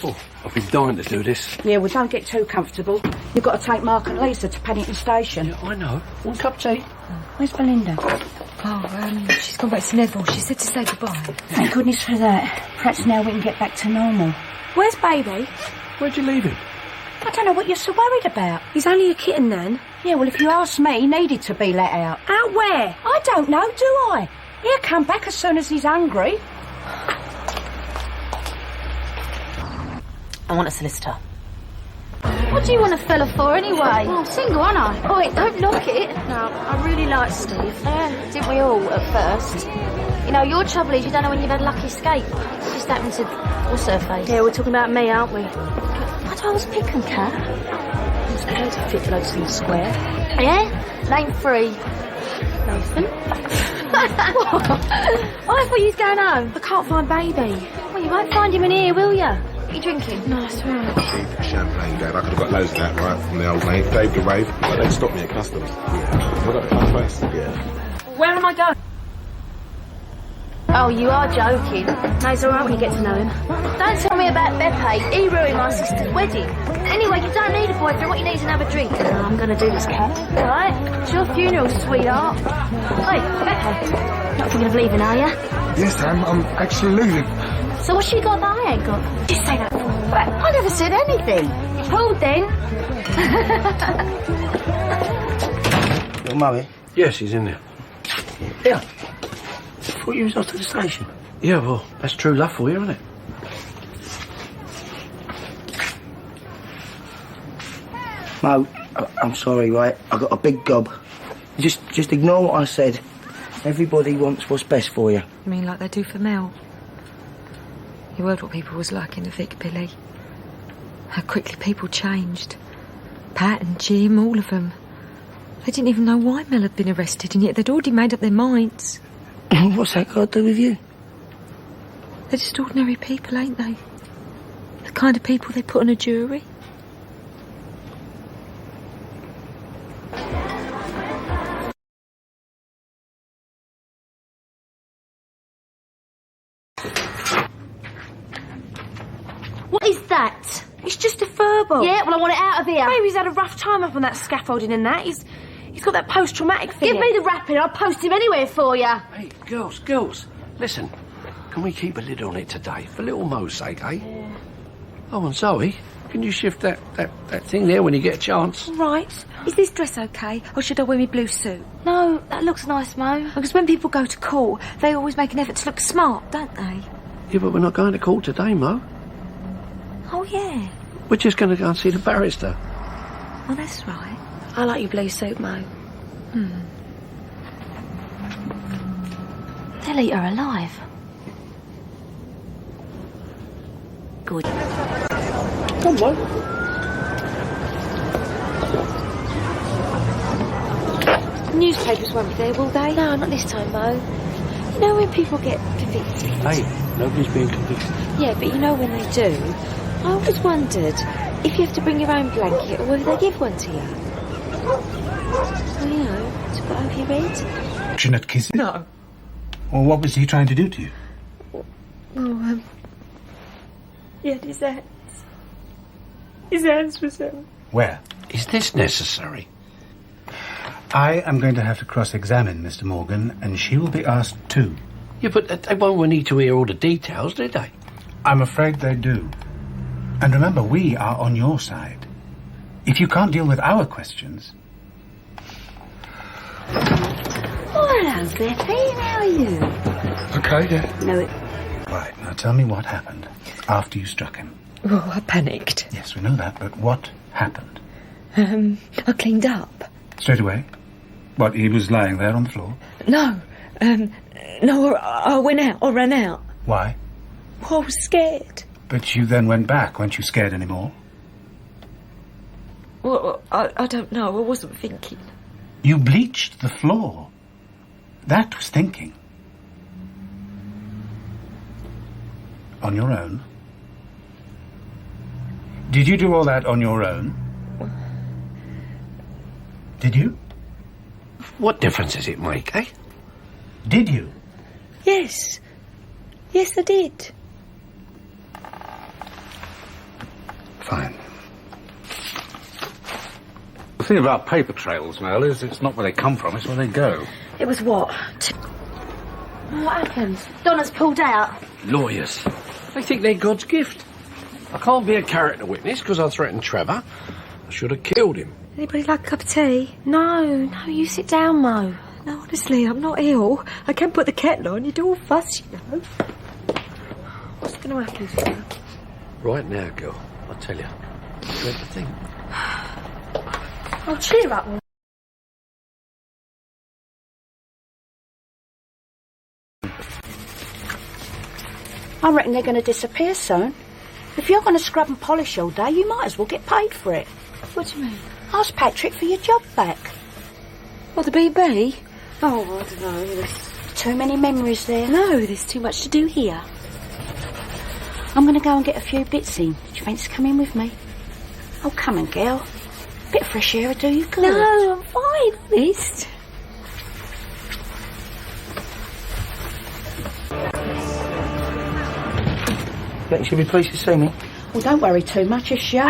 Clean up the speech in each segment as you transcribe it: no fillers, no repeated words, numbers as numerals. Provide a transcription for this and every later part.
Oh, I've been dying to do this. Yeah, well, don't get too comfortable. You've got to take Mark and Lisa to Paddington Station. Yeah, I know. One cup of tea. Where's Belinda? Oh, she's gone back to Neville. She said to say goodbye. Thank goodness for that. Perhaps now we can get back to normal. Where's Baby? Where'd you leave him? I don't know what you're so worried about. He's only a kitten, Nan. Yeah, well, if you ask me, he needed to be let out. Out where? I don't know, do I? He'll come back as soon as he's hungry. I want a solicitor. What do you want a fella for, anyway? Oh, single, aren't I? Wait, don't knock it. No, I really like Steve. Didn't we all at first? You know, your trouble is you don't know when you've had a lucky escape. It's just happened to... What's her face? Yeah, we're talking about me, aren't we? I thought I was picking cat. It's going to fit loads in the square. Yeah? Name 3. Nathan. I thought you was going home. I can't find Baby. Well, you won't find him in here, will you? Are you drinking? No, that's right. Cheap champagne, Dad. I could have got loads of that, right, from the old mate. Dave the Rave. But they stopped me at customs. Yeah. I got it on face. Yeah. Where am I going? Oh, you are joking. No, it's all right when you get to know him. Don't tell me about Beppe. He ruined my sister's wedding. Anyway, you don't need a boyfriend. What you need is another drink. No, I'm going to do this, Kat. All right? It's your funeral, sweetheart. Hey, Beppe. Not thinking of leaving, are you? Yes, I'm actually leaving. So what's she got that I ain't got? Just say that for me. I never said anything. Pulled then. Your mummy? Yes, he's in there. Yeah. I thought you was off to the station. Yeah, well, that's true love for you, isn't it? Mo, I'm sorry, right? I got a big gob. Just ignore what I said. Everybody wants what's best for you. You mean like they do for Mel? You heard what people was like in the Vic, Billy. How quickly people changed. Pat and Jim, all of them. They didn't even know why Mel had been arrested, and yet they'd already made up their minds. What's that got to do with you? They're just ordinary people, ain't they? The kind of people they put on a jury. What is that? It's just a furball. Yeah, well, I want it out of here. Baby's had a rough time up on that scaffolding and that. He's got that post-traumatic thing. Give me the wrapping, I'll post him anywhere for you. Hey, girls, listen. Can we keep a lid on it today, for little Mo's sake, eh? Yeah. Oh, and Zoe, can you shift that thing there when you get a chance? Right. Is this dress okay, or should I wear my blue suit? No, that looks nice, Mo. Because when people go to court, they always make an effort to look smart, don't they? Yeah, but we're not going to court today, Mo. Oh, yeah. We're just going to go and see the barrister. Oh, that's right. I like your blue suit, Mo. They'll eat her alive. Good. Come on. Newspapers won't be there, will they? No, not this time, Mo. You know when people get convicted? Hey, nobody's being convicted. Yeah, but you know when they do. I always wondered if you have to bring your own blanket or whether they give one to you. Well, you know, to put over your head. Affectionate kisses? No. Well, what was he trying to do to you? Oh, he had his hands. His hands were so... Where? Is this necessary? I am going to have to cross-examine Mr. Morgan, and she will be asked too. Yeah, but they won't need to hear all the details, do they? I'm afraid they do. And remember, we are on your side. If you can't deal with our questions... Oh, hello, Beppe. How are you? Okay, yeah. No, it... Right, now tell me what happened after you struck him. Oh, I panicked. Yes, we know that, but what happened? I cleaned up. Straight away? What, he was lying there on the floor? No, I went out, I ran out. Why? Well, I was scared. But you then went back. Weren't you scared anymore? Well, I don't know, I wasn't thinking. You bleached the floor. That was thinking. On your own? Did you do all that on your own? Did you? What difference does it make, eh? Did you? Yes. Yes, I did. Fine. The thing about paper trails, Mel, is it's not where they come from, it's where they go. It was what? What happened? Donna's pulled out. Lawyers. They think they're God's gift. I can't be a character witness because I threatened Trevor. I should have killed him. Anybody like a cup of tea? No, you sit down, Mo. No, honestly, I'm not ill. I can put the kettle on. You do all fuss, you know. What's going to happen, Sarah? Right now, girl, I tell you, dread to think. Oh, cheer up. I reckon they're going to disappear soon. If you're going to scrub and polish all day, you might as well get paid for it. What do you mean? Ask Patrick for your job back. What, the BB? Oh, I don't know. There's Too many memories there. No, there's too much to do here. I'm going to go and get a few bits in. Do you fancy coming with me? Oh, come on, girl. Bit of fresh air will do you good. No, I'm fine, honest. Think she'll be pleased to see me? Well, don't worry too much if she ain't.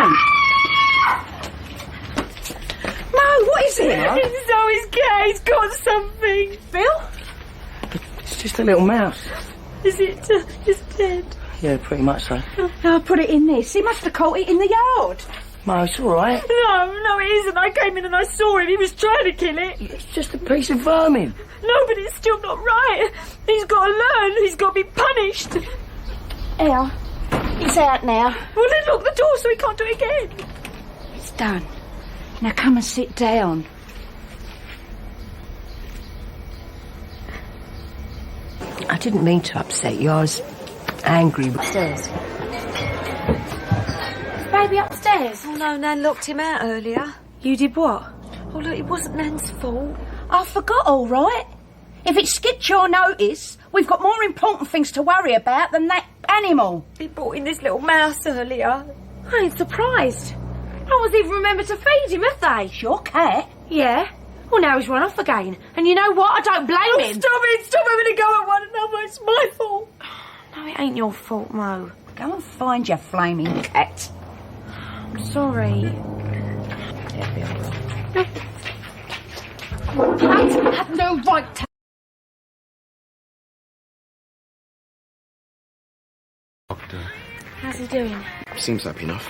No, what is it? Zoe's cat. He's got something. Bill? It's just a little mouse. Is it just dead? Yeah, pretty much so. I'll put it in this. He must have caught it in the yard. No, it's all right. No, it isn't. I came in and I saw him. He was trying to kill it. It's just a piece of vermin. No, but it's still not right. He's got to learn. He's got to be punished. Here. It's out now. Well, then lock the door so he can't do it again. It's done. Now come and sit down. I didn't mean to upset you. I was angry. Upstairs. Baby upstairs. Oh, no, Nan locked him out earlier. You did what? Oh, look, it wasn't Nan's fault. I forgot, all right. If it skipped your notice, we've got more important things to worry about than that animal. He brought in this little mouse earlier. I ain't surprised. No one's even remembered to feed him, have they? It's your cat. Yeah. Well, now he's run off again. And you know what? I don't blame him. Stop having to go at one another. It's my fault. No, it ain't your fault, Mo. Go and find your flaming cat. I'm sorry. I had no right to... How's he doing? Seems happy enough.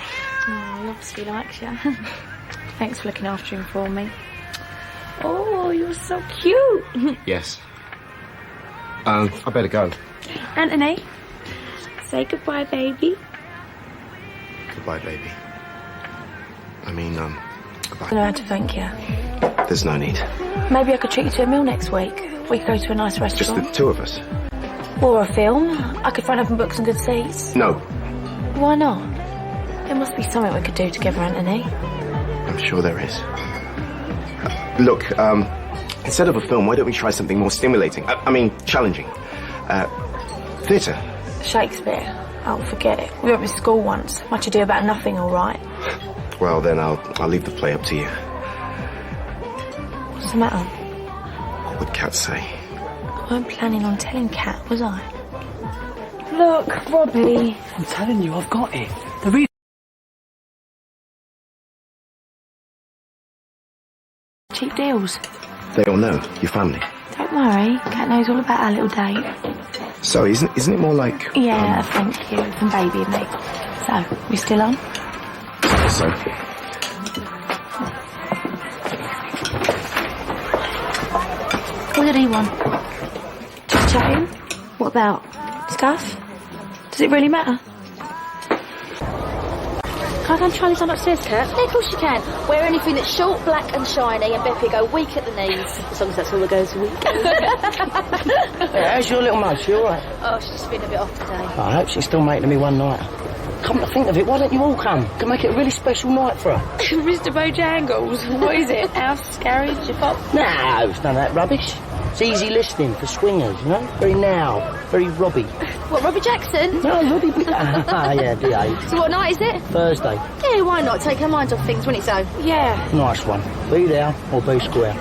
Oh, he obviously likes you. Thanks for looking after him for me. Oh, you're so cute. Yes. I better go. Anthony, say goodbye, baby. Goodbye, baby. I mean, I goodbye. don't know how to thank you. There's no need. Maybe I could treat you to a meal next week. We could go to a nice Just restaurant. the two of us. Or a film. I could find open books and good seats. No. Why not? There must be something we could do together, Anthony. I'm sure there is. Look, instead of a film, why don't we try something more stimulating? I mean, challenging. Theatre. Shakespeare. Oh, forget it. We went to school once. Much ado about nothing, all right. Well, then I'll leave the play up to you. What's the matter? What would Kat say? I weren't planning on telling Kat, was I? Look, Robbie. I'm telling you, I've got it. The reason... Cheap deals. They all know, your family. Don't worry, Kat knows all about our little date. So, isn't it more like... Yeah, thank you, from baby and me. So, we still on? So? What did he want? Just chatting? What about? Stuff? Does it really matter? Can I go and try this on upstairs, Kat? Yeah, of course you can. Wear anything that's short, black and shiny, and Beppy go weak at the knees. As long as that's all that goes weak. Yeah, how's your little mouse? You all right? Oh, she's just been a bit off today. I hope she's still making me one night. Come to think of it, why don't you all come? Can make it a really special night for her. Mr. Bojangles, what is it? House, garage, your pop? No, it's none of that rubbish. It's easy listening for swingers, you know? Very now, very Robbie. What, Robbie Jackson? No, Robbie... yeah, behave. So what night is it? Thursday. Yeah, why not? Take her mind off things when it's so. Yeah. Nice one. Be there or be square.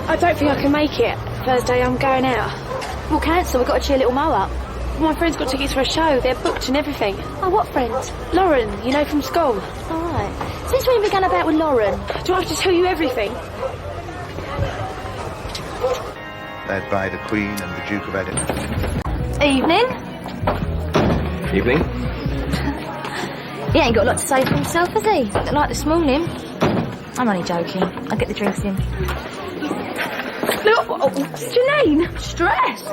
I don't think I can make it. Thursday I'm going out. We'll cancel, we've got to cheer little Mo up. My friend's got tickets for a show. They're booked and everything. Oh, what friends? Lauren, you know, from school. All right. Since when have we gone about with Lauren? Do I have to tell you everything? Led by the Queen and the Duke of Edinburgh. Evening. Evening. He ain't got a lot to say for himself, has he? Like this morning. I'm only joking. I'll get the drinks in. Look, Janine! Stress!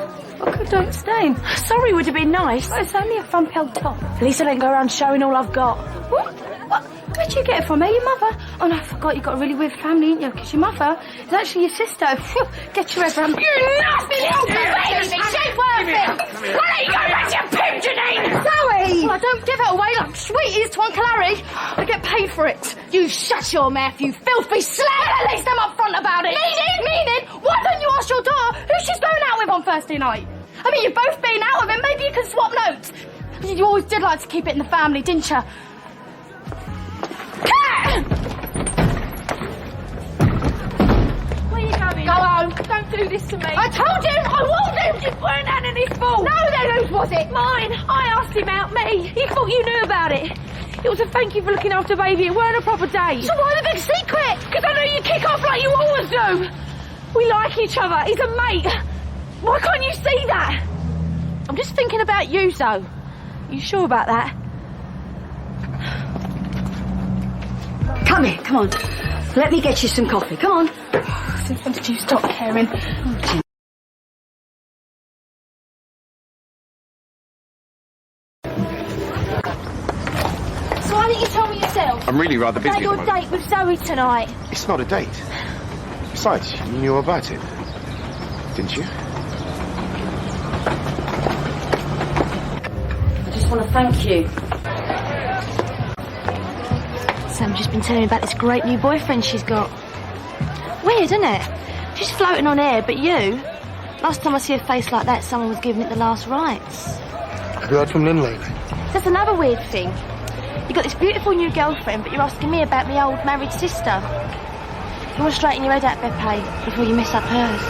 I don't stain. Sorry would have been nice. It's only a front old top. At least I don't go around showing all I've got. What? Where'd you get it from? Your mother? Oh no, I forgot you've got a really weird family, ain't you? Because your mother is actually your sister. Get your head round. You nasty little baby! She ain't worth it! Why don't you go back to your pimp, Janine? Zoe! Well, I don't give it away like sweet is to Uncle Harry. I get paid for it. You shut your mouth, you filthy slag! At least I'm upfront about it. Meaning? Why don't you ask your daughter who she's going out with on Thursday night? I mean, you've both been out with him. Maybe you can swap notes. You always did like to keep it in the family, didn't you? Where are you going? Go home. Don't do this to me. I told him. I warned him. It weren't Anthony's fault. No, then whose was it? Mine. I asked him out. Me. He thought you knew about it. It was a thank you for looking after baby. It weren't a proper date. So why the big secret? Because I know you kick off like you always do. We like each other. He's a mate. Why can't you see that? I'm just thinking about you, Zoe. You sure about that? Come here, come on. Let me get you some coffee. Come on. Since when did you stop caring? So why didn't you tell me yourself? I'm really rather busy. About your at the moment. date with Zoe tonight. It's not a date. Besides, you knew about it, didn't you? I just want to thank you. Sam's just been telling me about this great new boyfriend she's got. Weird, isn't it? She's floating on air, but you... Last time I see a face like that, someone was giving it the last rites. Have you heard from Lynn lately? That's another weird thing. You got this beautiful new girlfriend, but you're asking me about my old married sister. You want to straighten your head out, Beppe, before you mess up hers.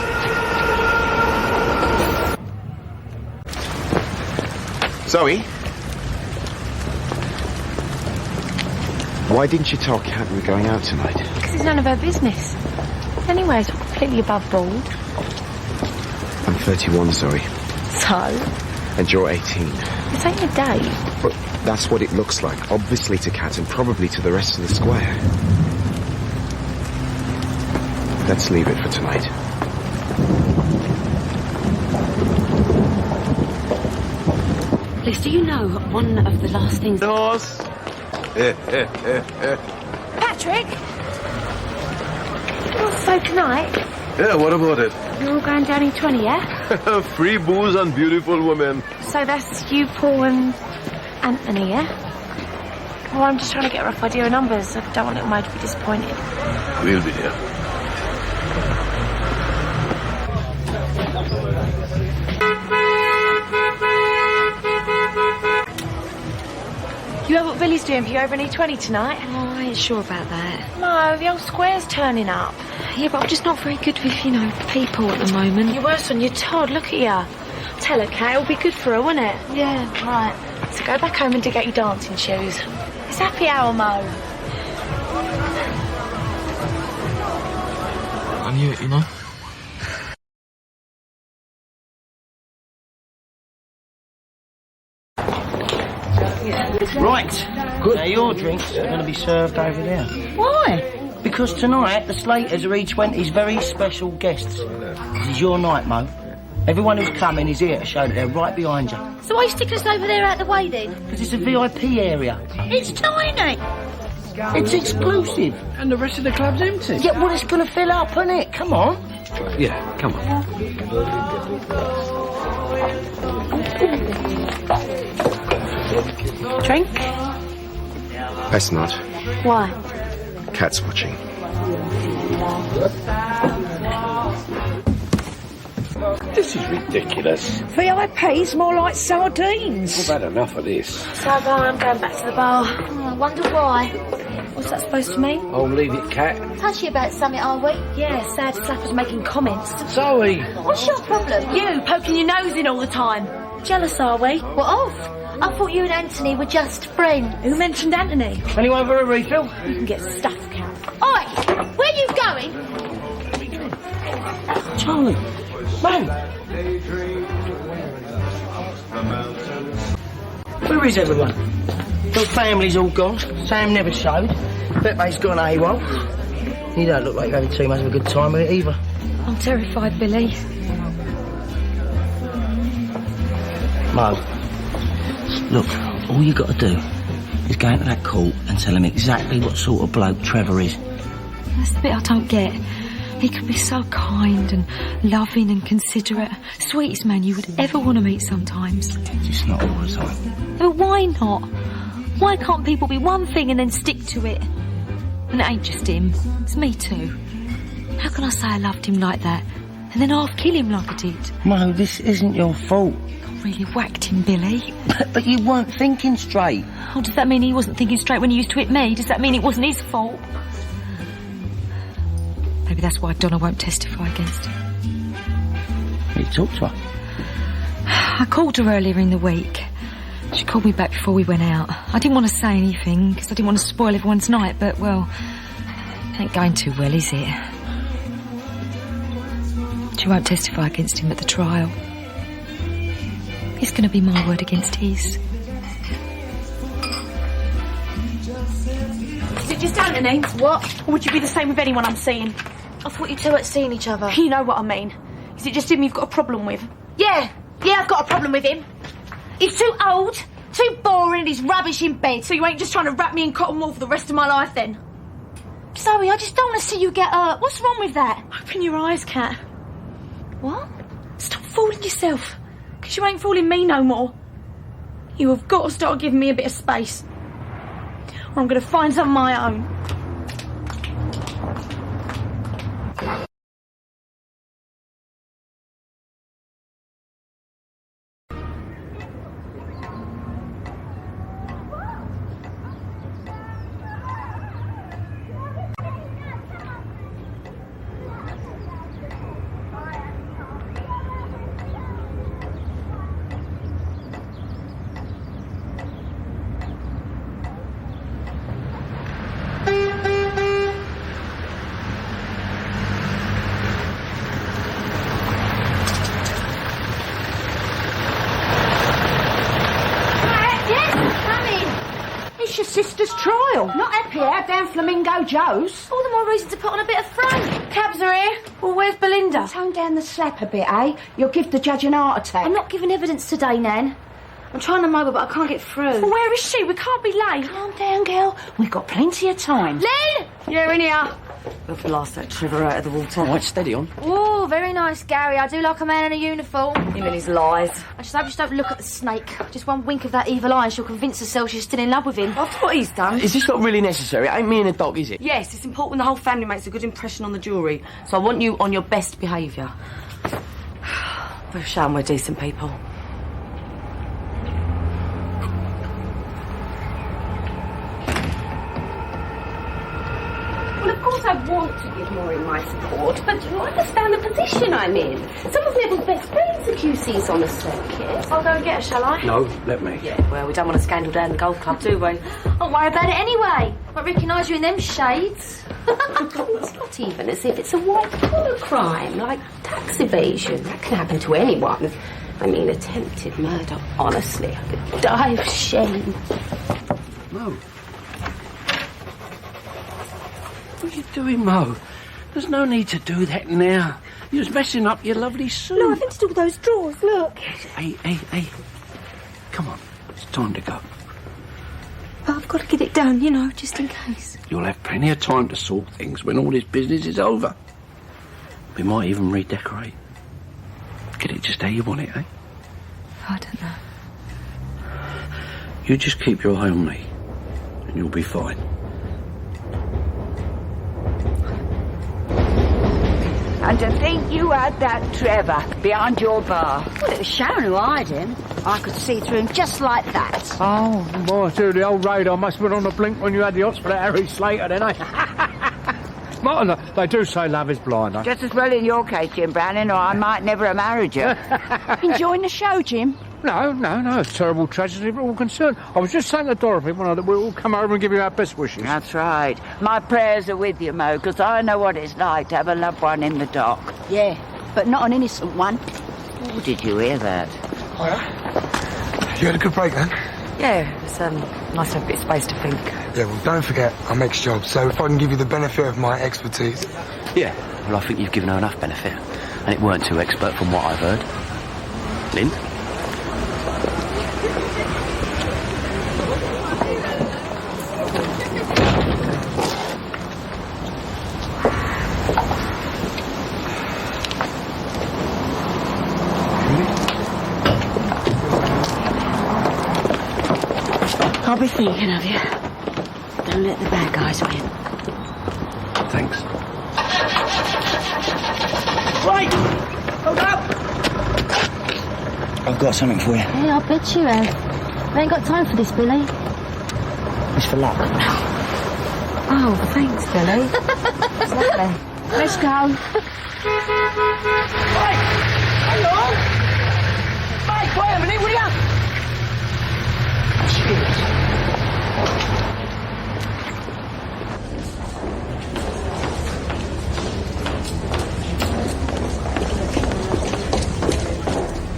Zoe? Why didn't you tell Kat we were going out tonight? Because it's none of her business. Anyways, I'm completely above board. I'm 31, Zoe. So? And you're 18. This ain't a date. But that's what it looks like. Obviously to Kat and probably to the rest of the square. Let's leave it for tonight. Liz, do you know one of the last things... Horse. Patrick? So tonight, Yeah, what about it? you're all going down in 20, yeah? Free booze and beautiful women. So that's you, Paul, and Anthony, yeah? Well, I'm just trying to get a rough idea of numbers. I don't want little Mo to be disappointed. We'll be there. You heard what Billy's doing for you over in E20 tonight? Oh, I ain't sure about that. No, the old square's turning up. Yeah, but I'm just not very good with, people at the moment. You're worse on your Todd, look at you. Tell her, Kat, it'll be good for her, won't it? Yeah, right. So go back home and dig out your dancing shoes. It's happy hour, Mo. I knew it, Right. Good. Now your drinks are going to be served over there. Why? Because tonight the Slaters are E20's very special guests. This is your night, Mo. Everyone who's coming is here to show that they're right behind you. So why are you sticking us over there out the way then? Because it's a VIP area. It's tiny. It's exclusive. And the rest of the club's empty. Yeah, well, it's going to fill up, isn't it? Come on. Yeah, come on. Drink? Best not. Why? Kat's watching. This is ridiculous. VIP's more like sardines. We've had enough of this. So I'm going back to the bar. I wonder why. What's that supposed to mean? Oh, leave it, Kat. Touchy about something, are we? Yeah, sad Slapper's making comments. Zoe! What's your problem? You poking your nose in all the time. Jealous, are we? What of? I thought you and Anthony were just friends. Who mentioned Anthony? Anyone for a refill? You can get stuff, Cal. Oi! Where you going? Charlie. Man. Where is everyone? The family's all gone. Sam never showed. Pepe's gone AWOL. You don't look like you're having too much of a good time with it either. I'm terrified, Billy. Mo, look, all you got to do is go into that court and tell him exactly what sort of bloke Trevor is. That's the bit I don't get. He could be so kind and loving and considerate. Sweetest man you would ever want to meet sometimes. Just not all the time. But why not? Why can't people be one thing and then stick to it? And it ain't just him, it's me too. How can I say I loved him like that and then half kill him like I did? Mo, this isn't your fault. I really whacked him, Billy. But you weren't thinking straight. Oh, does that mean he wasn't thinking straight when he used to hit me? Does that mean it wasn't his fault? Maybe that's why Donna won't testify against him. You talked to her? I called her earlier in the week. She called me back before we went out. I didn't want to say anything because I didn't want to spoil everyone's night, but, well, it ain't going too well, is it? She won't testify against him at the trial. It's going to be my word against his. Is it just Anthony? What? Or would you be the same with anyone I'm seeing? I thought you two had seen each other. You know what I mean. Is it just him you've got a problem with? Yeah, I've got a problem with him. He's too old, too boring, and he's rubbish in bed. So you ain't just trying to wrap me in cotton wool for the rest of my life, then? Zoe, I just don't want to see you get hurt. What's wrong with that? Open your eyes, Kat. What? Stop fooling yourself. Because you ain't fooling me no more. You have got to start giving me a bit of space. Or I'm going to find some of my own. Sister's trial. Not at Pierre, down Flamingo Joe's. All the more reason to put on a bit of front. Cabs are here. Well, where's Belinda? Tone down the slap a bit, eh? You'll give the judge an heart attack. I'm not giving evidence today, Nan. I'm trying to mobile, but I can't get through. Well, where is she? We can't be late. Calm down, girl. We've got plenty of time. Lynn! Yeah, in here. We'll blast that Trevor out of the water. Right, steady on. Oh, very nice, Gary. I do like a man in a uniform. Him and his lies. I just hope you don't look at the snake. Just one wink of that evil eye and she'll convince herself she's still in love with him. After what he's done. Is this not really necessary? It ain't me and a dog, is it? Yes, it's important the whole family makes a good impression on the jury. So I want you on your best behaviour. We've shown we're decent people. Well, of course I want to give Maureen my support, but you understand the position I'm in. Some of Neville's best friends are QCs on the circuit. I'll go and get her, shall I? No, let me. Yeah, well, we don't want a scandal down the golf club, do we? Don't worry about it anyway. I recognise you in them shades. It's not even as if it's a white-collar crime, like tax evasion. That can happen to anyone. I mean, attempted murder. Honestly, I could die of shame. No. What are you doing, Mo? There's no need to do that now. You're just messing up your lovely suit. No, I've emptied all those drawers, look. Hey. Come on, it's time to go. But I've got to get it done, you know, just in case. You'll have plenty of time to sort things when all this business is over. We might even redecorate. Get it just how you want it, eh? I don't know. You just keep your eye on me, and you'll be fine. And to think you had that Trevor behind your bar. Well, it was Sharon who hired him. I could see through him just like that. Oh, boy, too, the old radar must have been on the blink when you had the hots for that Harry Slater, then, eh? Martin, they do say love is blind, eh? Just as well in your case, Jim Browning, or I might never have married you. Enjoying the show, Jim? No. It's a terrible tragedy for all concerned. I was just saying to Dorothy that we'll all come over and give you our best wishes. That's right. My prayers are with you, Mo, because I know what it's like to have a loved one in the dock. Yeah, but not an innocent one. Oh, did you hear that? Oh, yeah? You had a good break, then? Yeah, it's nice to have a bit of space to think. Yeah, well, don't forget, I'm ex-job, so if I can give you the benefit of my expertise... Yeah, well, I think you've given her enough benefit. And it weren't too expert from what I've heard. Lynn? I'll be thinking of you. Don't let the bad guys win. Thanks. Right! Hold up! I've got something for you. Yeah, I bet you have. I ain't got time for this, Billy. It's for luck. Oh, thanks, Billy. It's lovely. Let's go. Hey! Hang on! Mate, wait a minute, will you?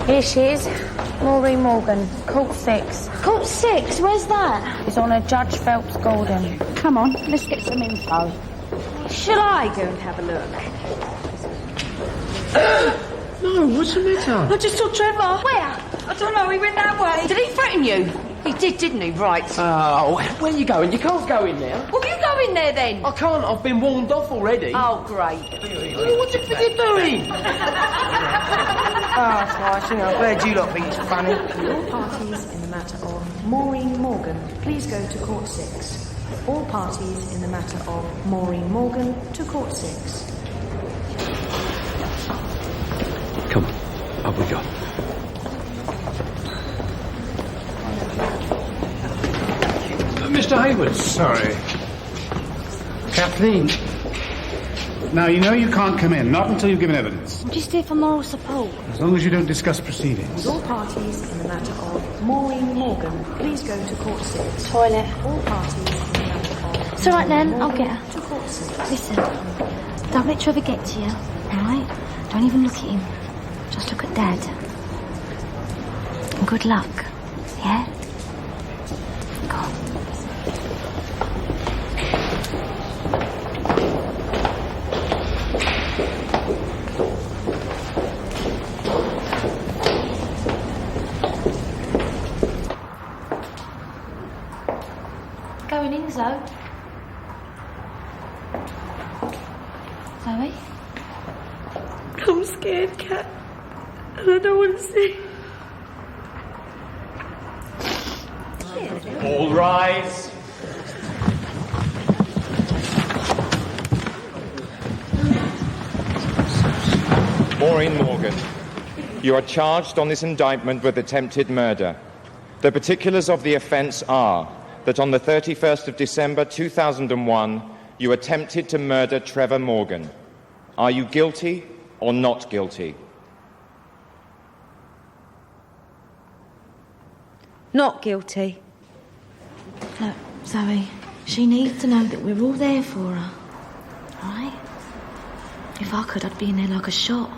Here she is, Maureen Morgan, Court 6. Court 6? Where's that? It's on a Judge Phelps Golden. Come on, let's get some info. Shall I go and have a look? No, what's the matter? I just saw Trevor. Where? I don't know, he went that way. Did he threaten you? He did, didn't he? Right. Oh, where are you going? You can't go in there. Well, you go in there then. I can't. I've been warned off already. Oh, great. What do you think you're doing? Oh, it's nice, you know. I'm glad you lot think it's funny. All parties in the matter of Maureen Morgan, please go to Court 6. All parties in the matter of Maureen Morgan to Court 6. Come, up we go. Mr. Hayward. Sorry. Kathleen. Now, you know you can't come in, not until you've given evidence. I'm just here for moral support. As long as you don't discuss proceedings. All parties in the matter of Maureen Morgan, please go to Court 6. Toilet. All parties in the matter of... It's all right then, I'll get her. To Court 6. Listen, don't let Trevor get to you, all right? Don't even look at him. Just look at Dad. And good luck, yeah? Go on. Going in, Zoe. Zoe? I'm scared, Kat. And I don't want to see. All rise. Maureen Morgan, you are charged on this indictment with attempted murder. The particulars of the offence are that on the 31st of December 2001, you attempted to murder Trevor Morgan. Are you guilty or not guilty? Not guilty. Look, Zoe, she needs to know that we're all there for her. All right? If I could, I'd be in there like a shot.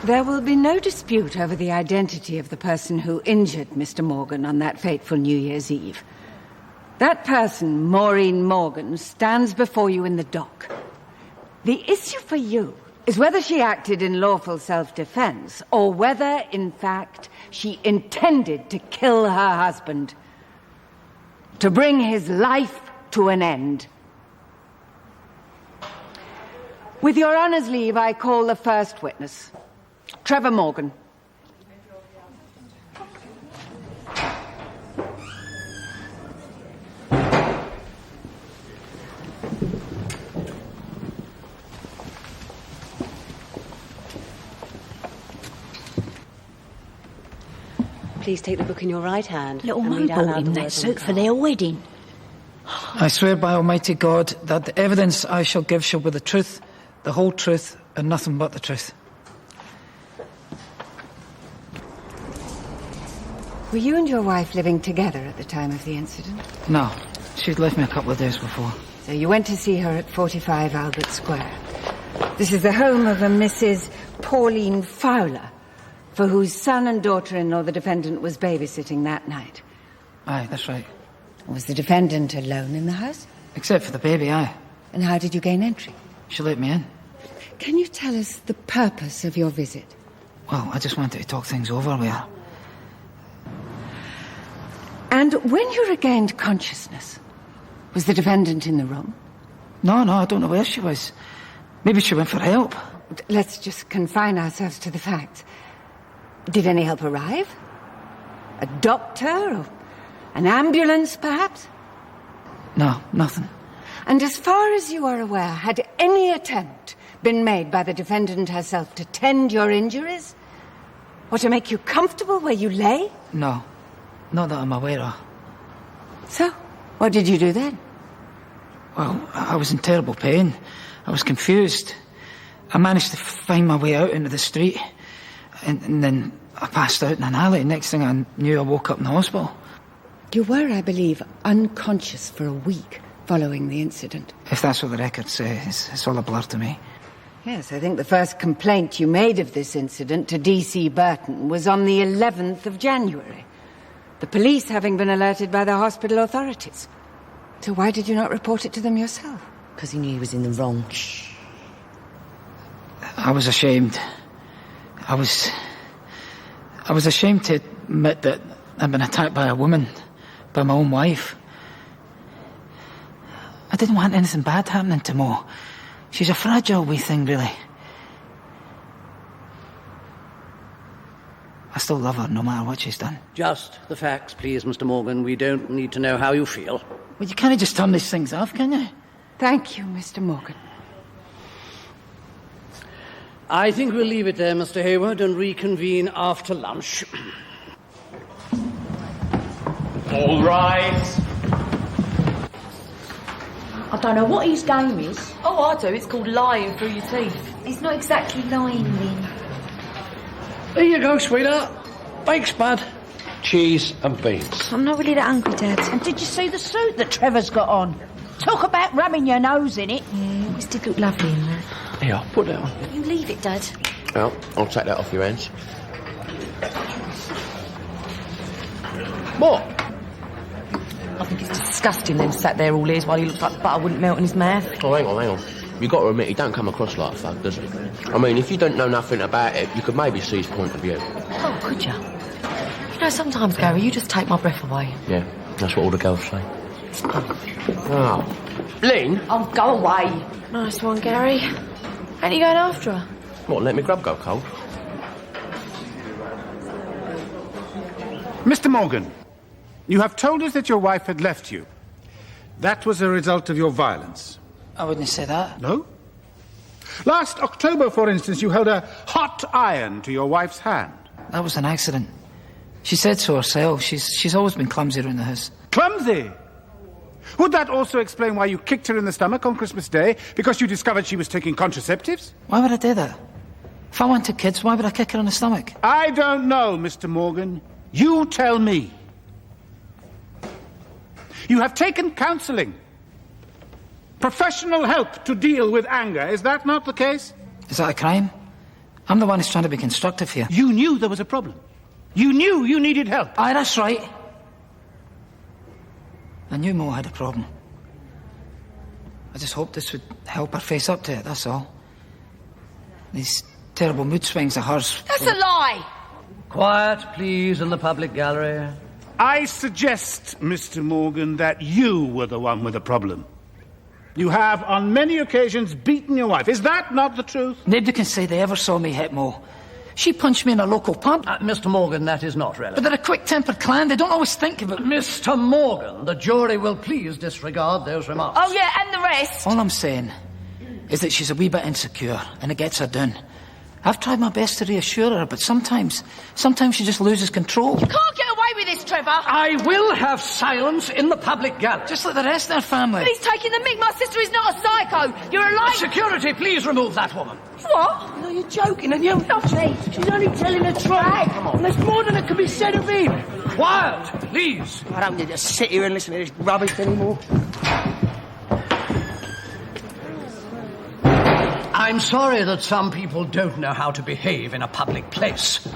There will be no dispute over the identity of the person who injured Mr. Morgan on that fateful New Year's Eve. That person, Maureen Morgan, stands before you in the dock. The issue for you is whether she acted in lawful self-defense or whether, in fact, she intended to kill her husband, to bring his life to an end. With your honour's leave, I call the first witness, Trevor Morgan. Please take the book in your right hand. Little and Mo read out bought loud him the that words suit on for their wedding. I swear by Almighty God that the evidence I shall give shall be the truth, the whole truth, And nothing but the truth. Were you and your wife living together at the time of the incident? No. She'd left me a couple of days before. So you went to see her at 45 Albert Square. This is the home of a Mrs. Pauline Fowler, for whose son and daughter-in-law the defendant was babysitting that night. Aye, that's right. Was the defendant alone in the house? Except for the baby, aye. And how did you gain entry? She let me in. Can you tell us the purpose of your visit? Well, I just wanted to talk things over with her. And when you regained consciousness, was the defendant in the room? No, I don't know where she was. Maybe she went for help. Let's just confine ourselves to the facts. Did any help arrive? A doctor or an ambulance, perhaps? No, nothing. And as far as you are aware, had any attempt been made by the defendant herself to tend your injuries? Or to make you comfortable where you lay? No, not that I'm aware of. So, what did you do then? Well, I was in terrible pain. I was confused. I managed to find my way out into the street. And then I passed out in an alley. Next thing I knew, I woke up in the hospital. You were, I believe, unconscious for a week following the incident. If that's what the records say, it's all a blur to me. Yes, I think the first complaint you made of this incident to D.C. Burton was on the 11th of January. The police having been alerted by the hospital authorities. So why did you not report it to them yourself? Because he knew he was in the wrong. I was ashamed. I was ashamed to admit that I'd been attacked by a woman, by my own wife. I didn't want anything bad happening to Mo. She's a fragile wee thing, really. I still love her, no matter what she's done. Just the facts, please, Mr. Morgan. We don't need to know how you feel. Well, you can't just turn these things off, can you? Thank you, Mr. Morgan. I think we'll leave it there, Mr. Hayward, and reconvene after lunch. All rise. I don't know what his game is. Oh, I do. It's called lying through your teeth. It's not exactly lying, Lynn. There you go, sweetheart. Baked spud, cheese and beans. I'm not really that hungry, Dad. And did you see the suit that Trevor's got on? Talk about ramming your nose in it. Yeah, it always did look lovely in that. Here, put that on. You leave it, Dad. Well, I'll take that off your hands. What? I think it's disgusting them sat there all ears while he looks like butter wouldn't melt in his mouth. Oh, hang on. You've got to admit, he don't come across like a thug, does he? I mean, if you don't know nothing about it, you could maybe see his point of view. Oh, could you? You know, sometimes, Gary, you just take my breath away. Yeah, that's what all the girls say. Oh. Lynn? Oh, go away. Nice one, Gary. Ain't you going after her? What, let me grub go cold? Mr. Morgan, you have told us that your wife had left you. That was a result of your violence. I wouldn't say that. No? Last October, for instance, you held a hot iron to your wife's hand. That was an accident. She said so herself. She's always been clumsy around the house. Clumsy? Would that also explain why you kicked her in the stomach on Christmas Day? Because you discovered she was taking contraceptives? Why would I do that? If I wanted kids, why would I kick her in the stomach? I don't know, Mr. Morgan. You tell me. You have taken counselling. Professional help to deal with anger. Is that not the case? Is that a crime? I'm the one who's trying to be constructive here. You knew there was a problem. You knew you needed help. Aye, that's right. I knew Mo had a problem. I just hoped this would help her face up to it, that's all. These terrible mood swings of hers... That's a lie! Quiet, please, in the public gallery. I suggest, Mr. Morgan, that you were the one with the problem. You have, on many occasions, beaten your wife. Is that not the truth? Nobody can say they ever saw me hit Mo. She punched me in a local pub. Mr. Morgan, that is not relevant. But they're a quick-tempered clan. They don't always think of it. Mr. Morgan, the jury will please disregard those remarks. Oh, yeah, and the rest. All I'm saying is that she's a wee bit insecure, and it gets her down. I've tried my best to reassure her, but sometimes she just loses control. You can't get away with this, Trevor. I will have silence in the public gallery. Just like the rest of her family. But he's taking the mick. My sister is not a psycho. You're a liar. Security, please remove that woman. What? No, you're joking, and you're not. She's only telling the truth. Come on. There's more than that can be said of him. Quiet, please. I don't need to sit here and listen to this rubbish anymore. I'm sorry that some people don't know how to behave in a public place.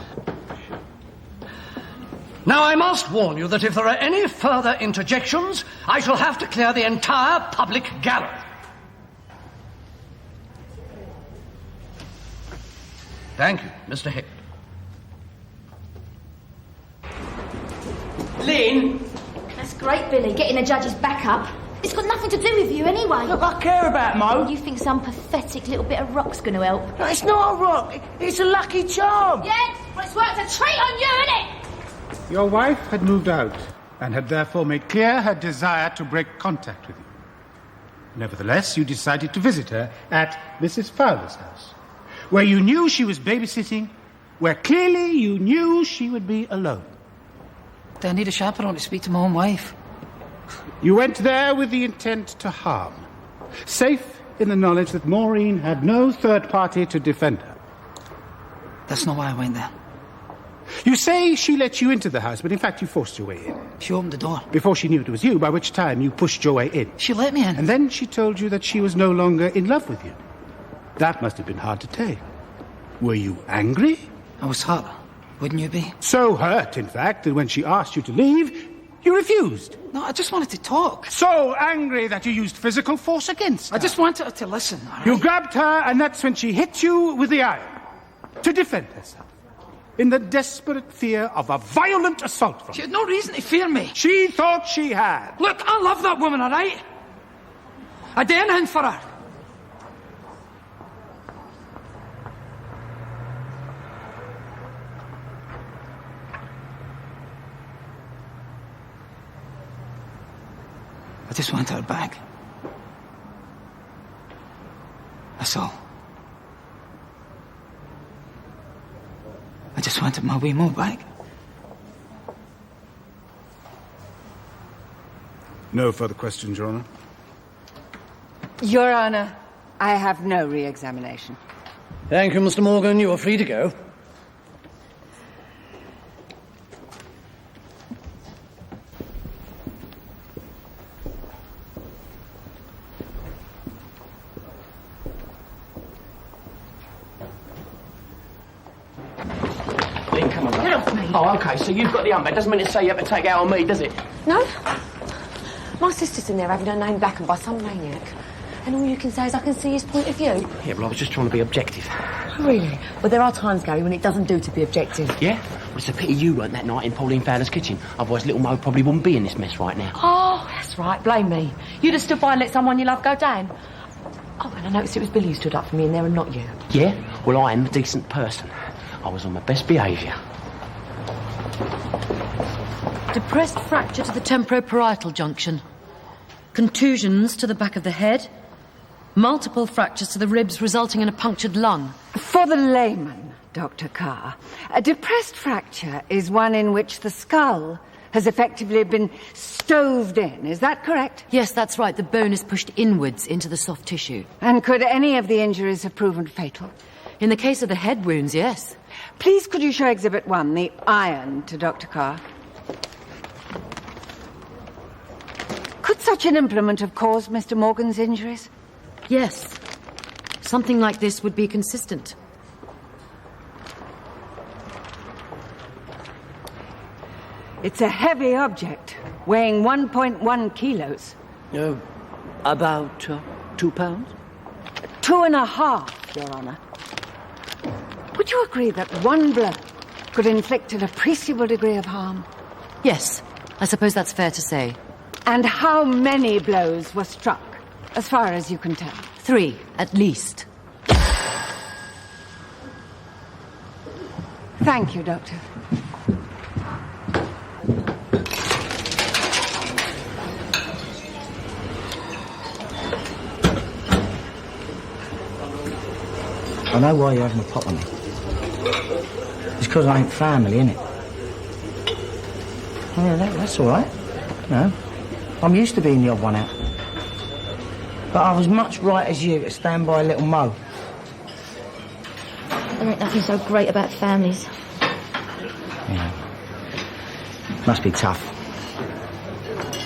Now, I must warn you that if there are any further interjections, I shall have to clear the entire public gallery. Thank you, Mr. Hick. Lynn! That's great, Billy, getting the judge's back up. It's got nothing to do with you anyway. Look, I care about Mo. You think some pathetic little bit of rock's going to help? No, it's not a rock. It's a lucky charm. Yes, but it's worked a treat on you, innit? Your wife had moved out and had therefore made clear her desire to break contact with you. Nevertheless, you decided to visit her at Mrs. Fowler's house, where you knew she was babysitting, where clearly you knew she would be alone. I need a chaperone to speak to my own wife. You went there with the intent to harm, safe in the knowledge that Maureen had no third party to defend her. That's not why I went there. You say she let you into the house, but in fact you forced your way in. She opened the door. Before she knew it was you, by which time you pushed your way in. She let me in. And then she told you that she was no longer in love with you. That must have been hard to take. Were you angry? I was hurt. Wouldn't you be? So hurt, in fact, that when she asked you to leave, you refused. No, I just wanted to talk. So angry that you used physical force against her. I just wanted her to listen, all right? You grabbed her, and that's when she hit you with the iron. To defend herself. In the desperate fear of a violent assault from She had no reason to fear me. She thought she had. Look, I love that woman, all right? I do anything for her. I just want her back. That's all. I just wanted my wee Mo back. No further questions, Your Honour. Your Honour, I have no re-examination. Thank you, Mr. Morgan. You are free to go. Oh, OK, so you've got the unbed. Doesn't mean to say you have to take it out on me, does it? No. My sister's in there having her name blackened by some maniac. And all you can say is I can see his point of view. Yeah, well, I was just trying to be objective. Really? Well, there are times, Gary, when it doesn't do to be objective. Yeah? Well, it's a pity you weren't that night in Pauline Fowler's kitchen. Otherwise, little Mo probably wouldn't be in this mess right now. Oh, that's right. Blame me. You'd have stood by and let someone you love go down. Oh, and I noticed it was Billy who stood up for me in there and not you. Yeah? Well, I am a decent person. I was on my best behaviour. Depressed fracture to the temporoparietal junction. Contusions to the back of the head. Multiple fractures to the ribs resulting in a punctured lung. For the layman, Dr. Carr, a depressed fracture is one in which the skull has effectively been stoved in. Is that correct? Yes, that's right. The bone is pushed inwards into the soft tissue. And could any of the injuries have proven fatal? In the case of the head wounds, yes. Please, could you show Exhibit 1, the iron, to Dr. Carr? Could such an implement have caused Mr. Morgan's injuries? Yes. Something like this would be consistent. It's a heavy object, weighing 1.1 kilos. About 2 pounds? 2.5, Your Honour. Would you agree that one blow could inflict an appreciable degree of harm? Yes, I suppose that's fair to say. And how many blows were struck, as far as you can tell? 3, at least. Thank you, Doctor. I know why you're having a pop on me. It's because I ain't family, innit? Oh, yeah, that's all right. No, I'm used to being the odd one out. But I was much right as you to stand by little Mo. There ain't nothing so great about families. Yeah. Must be tough.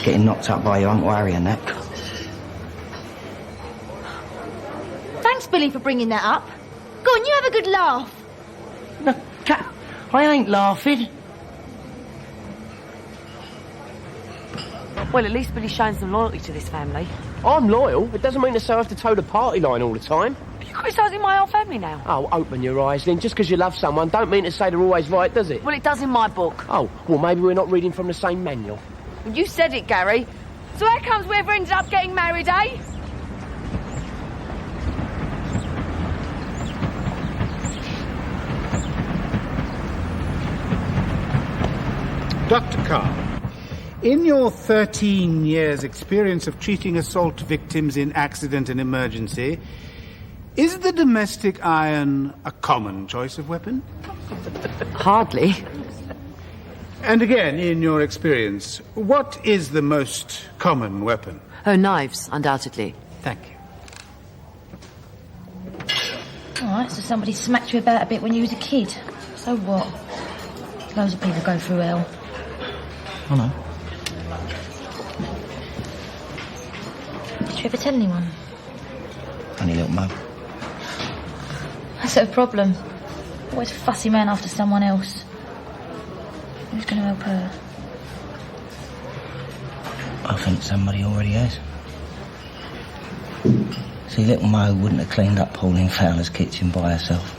Getting knocked up by your Uncle Harry and that. Thanks, Billy, for bringing that up. Go on, you have a good laugh. No, Cat, I ain't laughing. Well, at least Billy's showing some loyalty to this family. I'm loyal. It doesn't mean to say I have to toe the party line all the time. You're criticising my whole family now. Oh, open your eyes, Lynn. Just because you love someone don't mean to say they're always right, does it? Well, it does in my book. Oh, well, maybe we're not reading from the same manual. Well, you said it, Gary. So how comes we ever ended up getting married, eh? Dr. Carr, in your 13 years' experience of treating assault victims in accident and emergency, is the domestic iron a common choice of weapon? Hardly. And again, in your experience, what is the most common weapon? Oh, knives, undoubtedly. Thank you. All right, so somebody smacked you about a bit when you was a kid. So what? Loads of people go through hell. I know. Did you ever tell anyone? Only little Mo. That's a problem. Always a fussy man after someone else. Who's going to help her? I think somebody already has. See, little Mo wouldn't have cleaned up Pauline Fowler's kitchen by herself.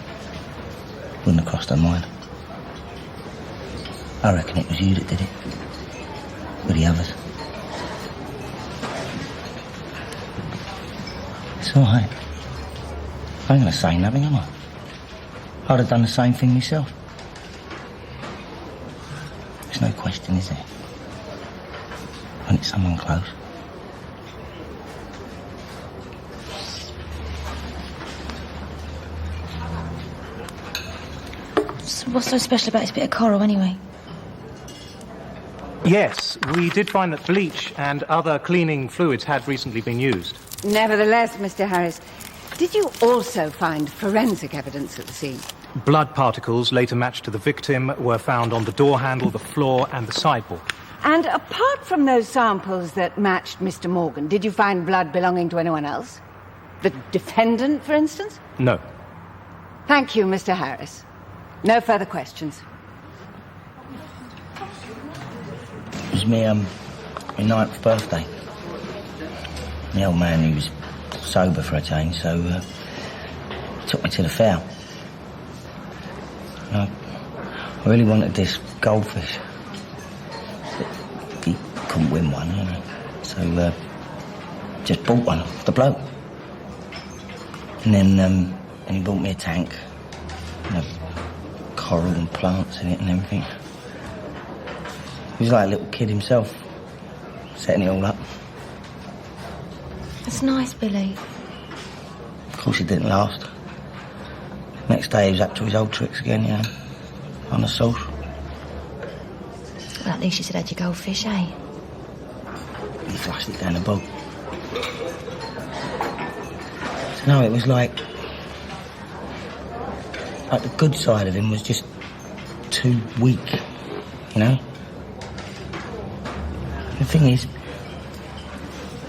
Wouldn't have crossed her mind. I reckon it was you that did it. With the others. It's all right. I ain't going to say nothing, am I? I'd have done the same thing myself. There's no question, is there? When it's someone close. So what's so special about this bit of coral, anyway? Yes, we did find that bleach and other cleaning fluids had recently been used. Nevertheless, Mr. Harris, did you also find forensic evidence at the scene? Blood particles later matched to the victim were found on the door handle, the floor and the sideboard. And apart from those samples that matched Mr. Morgan, did you find blood belonging to anyone else? The defendant, for instance? No. Thank you, Mr. Harris. No further questions. It was my 9th birthday. The old man, he was sober for a change, so he took me to the fair. I really wanted this goldfish. But he couldn't win one, you know. So just bought one off the bloke. And then he bought me a tank. You know, coral and plants in it and everything. He was like a little kid himself, setting it all up. That's nice, Billy. Of course, it didn't last. Next day, he was up to his old tricks again, you know, on the sauce. Well, at least you said had your goldfish, eh? He flushed it down the bog. So, no, it was like the good side of him was just too weak, you know? The thing is,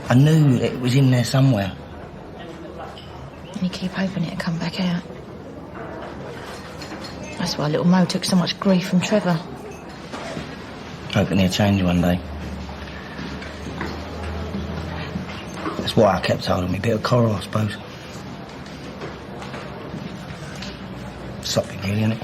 I knew that it was in there somewhere. And you keep hoping it'd come back out. That's why little Mo took so much grief from Trevor. Hoping he'd change one day. That's why I kept hold of me bit of coral, I suppose. Soppy really, innit?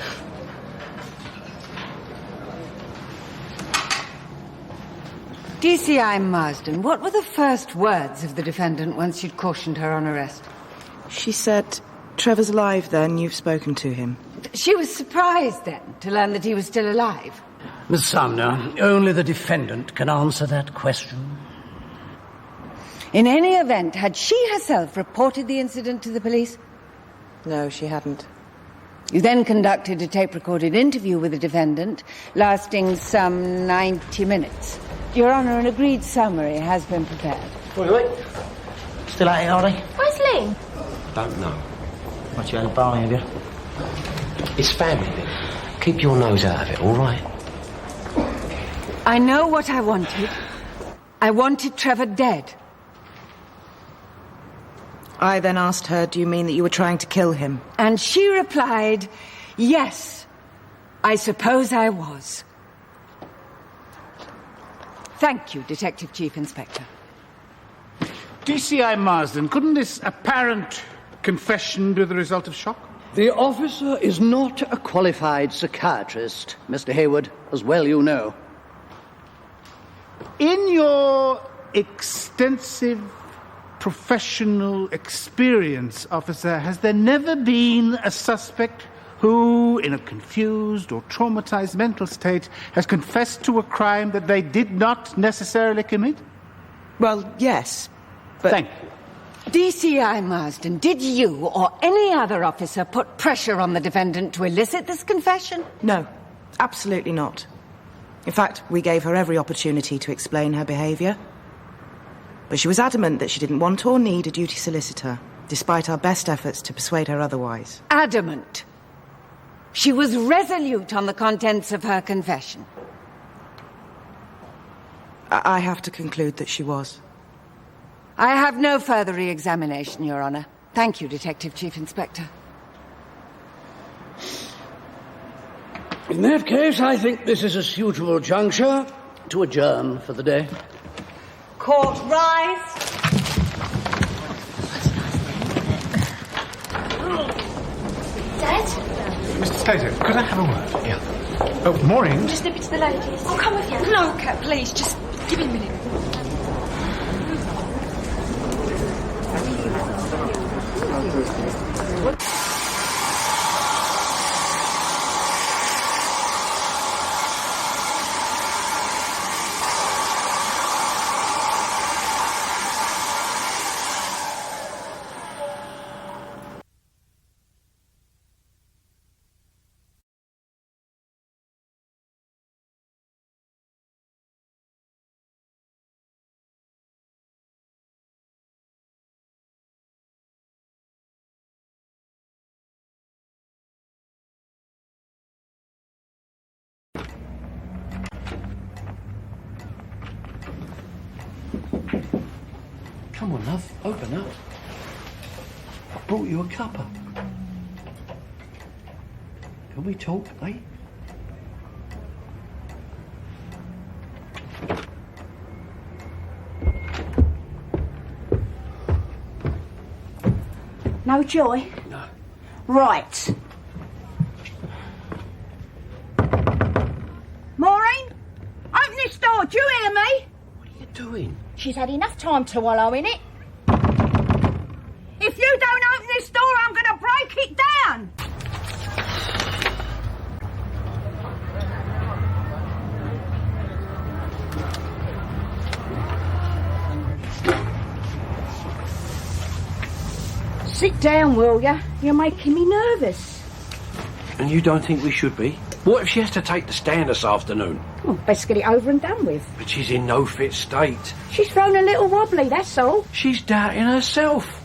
DCI Marsden, what were the first words of the defendant once you'd cautioned her on arrest? She said, "Trevor's alive then, you've spoken to him." She was surprised then to learn that he was still alive. Miss Sumner, only the defendant can answer that question. In any event, had she herself reported the incident to the police? No, she hadn't. You then conducted a tape-recorded interview with the defendant, lasting some 90 minutes. Your Honour, an agreed summary has been prepared. Wait. Still at it, are they? Where's Lee? Don't know. What, you had a barney, have you? It's family, Vic. Keep your nose out of it, all right? I know what I wanted. I wanted Trevor dead. I then asked her, do you mean that you were trying to kill him? And she replied, yes, I suppose I was. Thank you, Detective Chief Inspector. DCI Marsden, couldn't this apparent confession be the result of shock? The officer is not a qualified psychiatrist, Mr. Hayward, as well you know. In your extensive professional experience, officer, has there never been a suspect who, in a confused or traumatized mental state, has confessed to a crime that they did not necessarily commit? Well, yes, but... Thank you. DCI Marsden, did you or any other officer put pressure on the defendant to elicit this confession? No, absolutely not. In fact, we gave her every opportunity to explain her behaviour. But she was adamant that she didn't want or need a duty solicitor, despite our best efforts to persuade her otherwise. Adamant. She was resolute on the contents of her confession. I have to conclude that she was. I have no further re-examination, Your Honour. Thank you, Detective Chief Inspector. In that case, I think this is a suitable juncture to adjourn for the day. Court, rise. Dad? Mr. Slater, could I have a word? Yeah. Oh, Maureen. Just nip it to the ladies. I'll come with you. No, Kat, please, just give me a minute. Come on, love, open up. I brought you a cuppa. Can we talk, eh? No joy? No. Right. Maureen? Open this door, do you hear me? What are you doing? She's had enough time to wallow in it. If you don't open this door, I'm going to break it down. Sit down, will ya? You're making me nervous. And you don't think we should be? What if she has to take the stand this afternoon? Well, best get it over and done with. But she's in no fit state. She's thrown a little wobbly, that's all. She's doubting herself.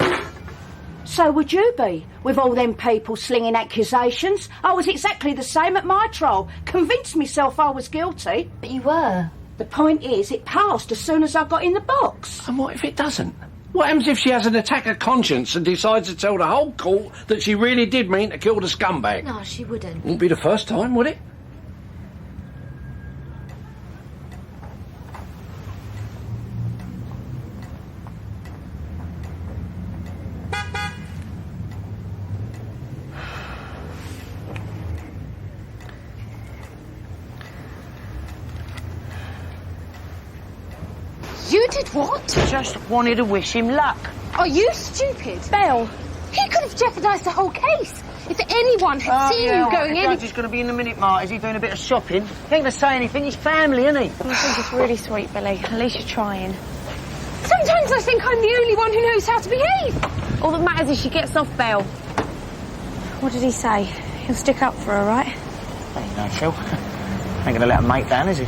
So would you be, with all them people slinging accusations. I was exactly the same at my trial. Convinced myself I was guilty. But you were. The point is, it passed as soon as I got in the box. And what if it doesn't? What happens if she has an attack of conscience and decides to tell the whole court that she really did mean to kill the scumbag? No, she wouldn't. Wouldn't be the first time, would it? You did what? Just wanted to wish him luck. Are you stupid? Belle, he could have jeopardised the whole case. If anyone had seen you going in... The judge is going to be in a minute, Mark. Is he doing a bit of shopping? He ain't going to say anything. He's family, isn't he? I think it's really sweet, Billy. At least you're trying. Sometimes I think I'm the only one who knows how to behave. All that matters is she gets off bail. What did he say? He'll stick up for her, right? Ain't no show. Ain't going to let him make down, is he?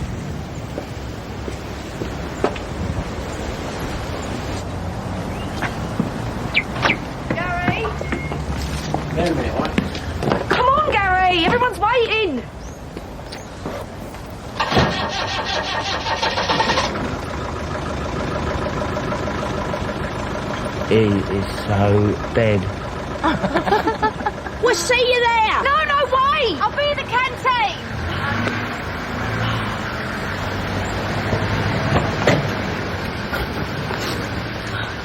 Wait a minute, what? Come on, Gary! He is so dead. We'll see you there. No, wait! I'll be in the canteen.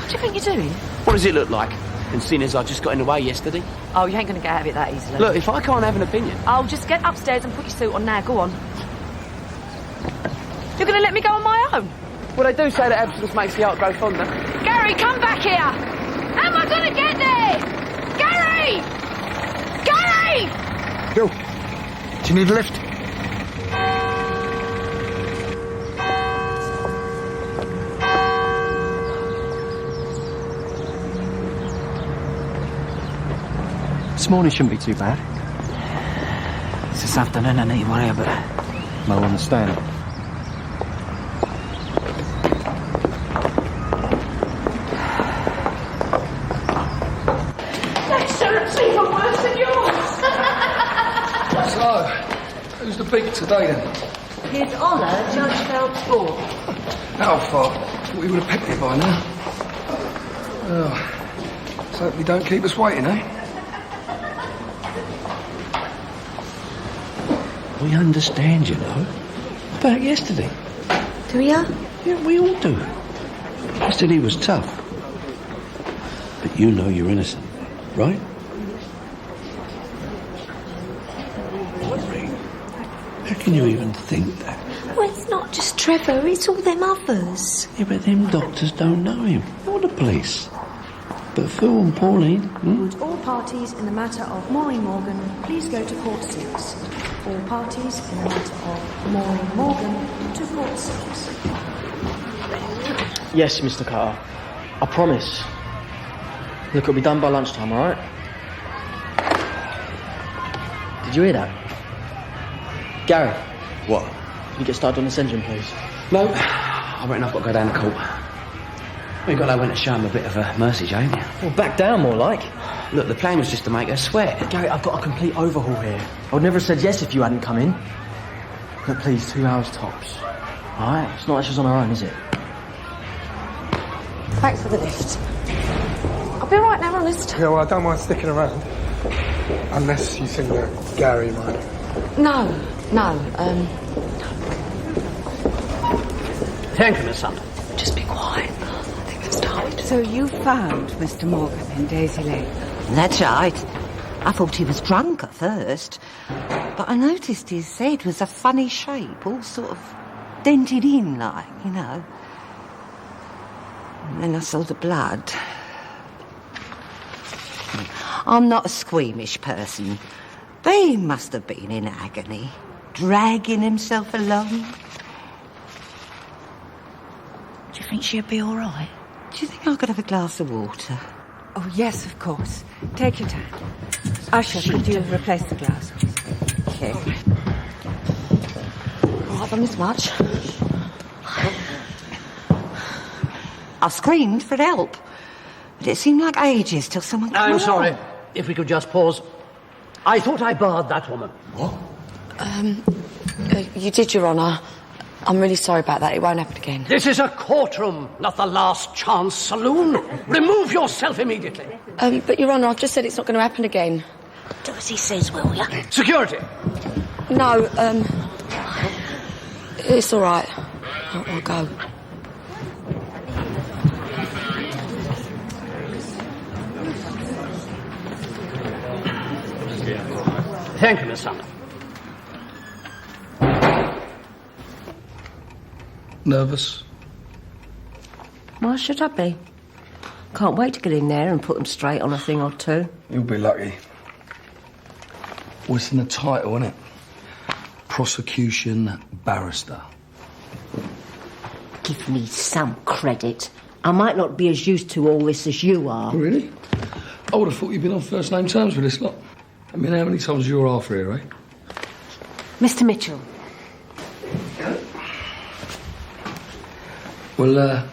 What do you think you're doing? What does it look like? And seeing as I just got in the way yesterday? Oh, you ain't going to get out of it that easily. Look, if I can't have an opinion... Oh, just get upstairs and put your suit on now. Go on. You're going to let me go on my own? Well, they do say that absence makes the art grow fonder. Gary, come back here. How am I going to get there? Gary! Gary! Bill, do you need a lift? This morning shouldn't be too bad. It's this afternoon I need to worry about. I understand. That's seriously even worse than yours. So, who's the beat today then? His Honour, Judge Phelps Ford. How far? Thought we would have picked it by now. Oh, so we don't keep us waiting, eh? We understand, you know. About yesterday. Do you? Yeah, we all do. Yesterday was tough. But you know you're innocent, right? Maureen, how can you even think that? Well, it's not just Trevor, it's all them others. Yeah, but them doctors don't know him, or the police. But Phil and Pauline... Would all parties in the matter of Maureen Morgan please go to Court 6? All parties in the matter of Maureen Morgan to Court 6. Yes, Mr. Carter. I promise. Look, it'll be done by lunchtime, all right? Did you hear that? Gary. What? Can you get started on this engine, please? No, I reckon I've got to go down to court. Well, you've got to know when to show him a bit of a mercy, ain't you? Well, back down more like. Look, the plan was just to make her sweat. Gary, I've got a complete overhaul here. I would never have said yes if you hadn't come in. But please, 2 hours tops. All right? It's not like she's on her own, is it? Thanks for the lift. I'll be all right now, honest. Yeah, well, I don't mind sticking around. Unless you think that Gary might. No. Thank you, Miss Sutton. Just be quiet. I think they've started. So you found Mr. Morgan in Daisy Lane? That's right. I thought he was drunk at first, but I noticed his head was a funny shape, all sort of dented in like, you know. And then I saw the blood. I'm not a squeamish person, but he must have been in agony, dragging himself along. Do you think she'll be all right? Do you think I could have a glass of water? Oh, yes, of course. Take your time. Usher, could you replace the glasses? Okay. All right, done this much. I screamed for help, but it seemed like ages till someone came I'm along. sorry. If we could just pause. I thought I barred that woman. What? You did, Your Honour. I'm really sorry about that. It won't happen again. This is a courtroom, not the last chance saloon. Remove yourself immediately. But, Your Honour, I've just said it's not going to happen again. Do as he says, will you? Security. No, it's all right. I'll go. Thank you, Miss Sutton. Nervous? Why should I be? Can't wait to get in there and put them straight on a thing or two. You'll be lucky. What's in the title, isn't it? Prosecution barrister. Give me some credit. I might not be as used to all this as you are. Oh, really? I would have thought you'd been on first name terms with this lot. I mean, how many times you were after here, eh? Mr. Mitchell. Well,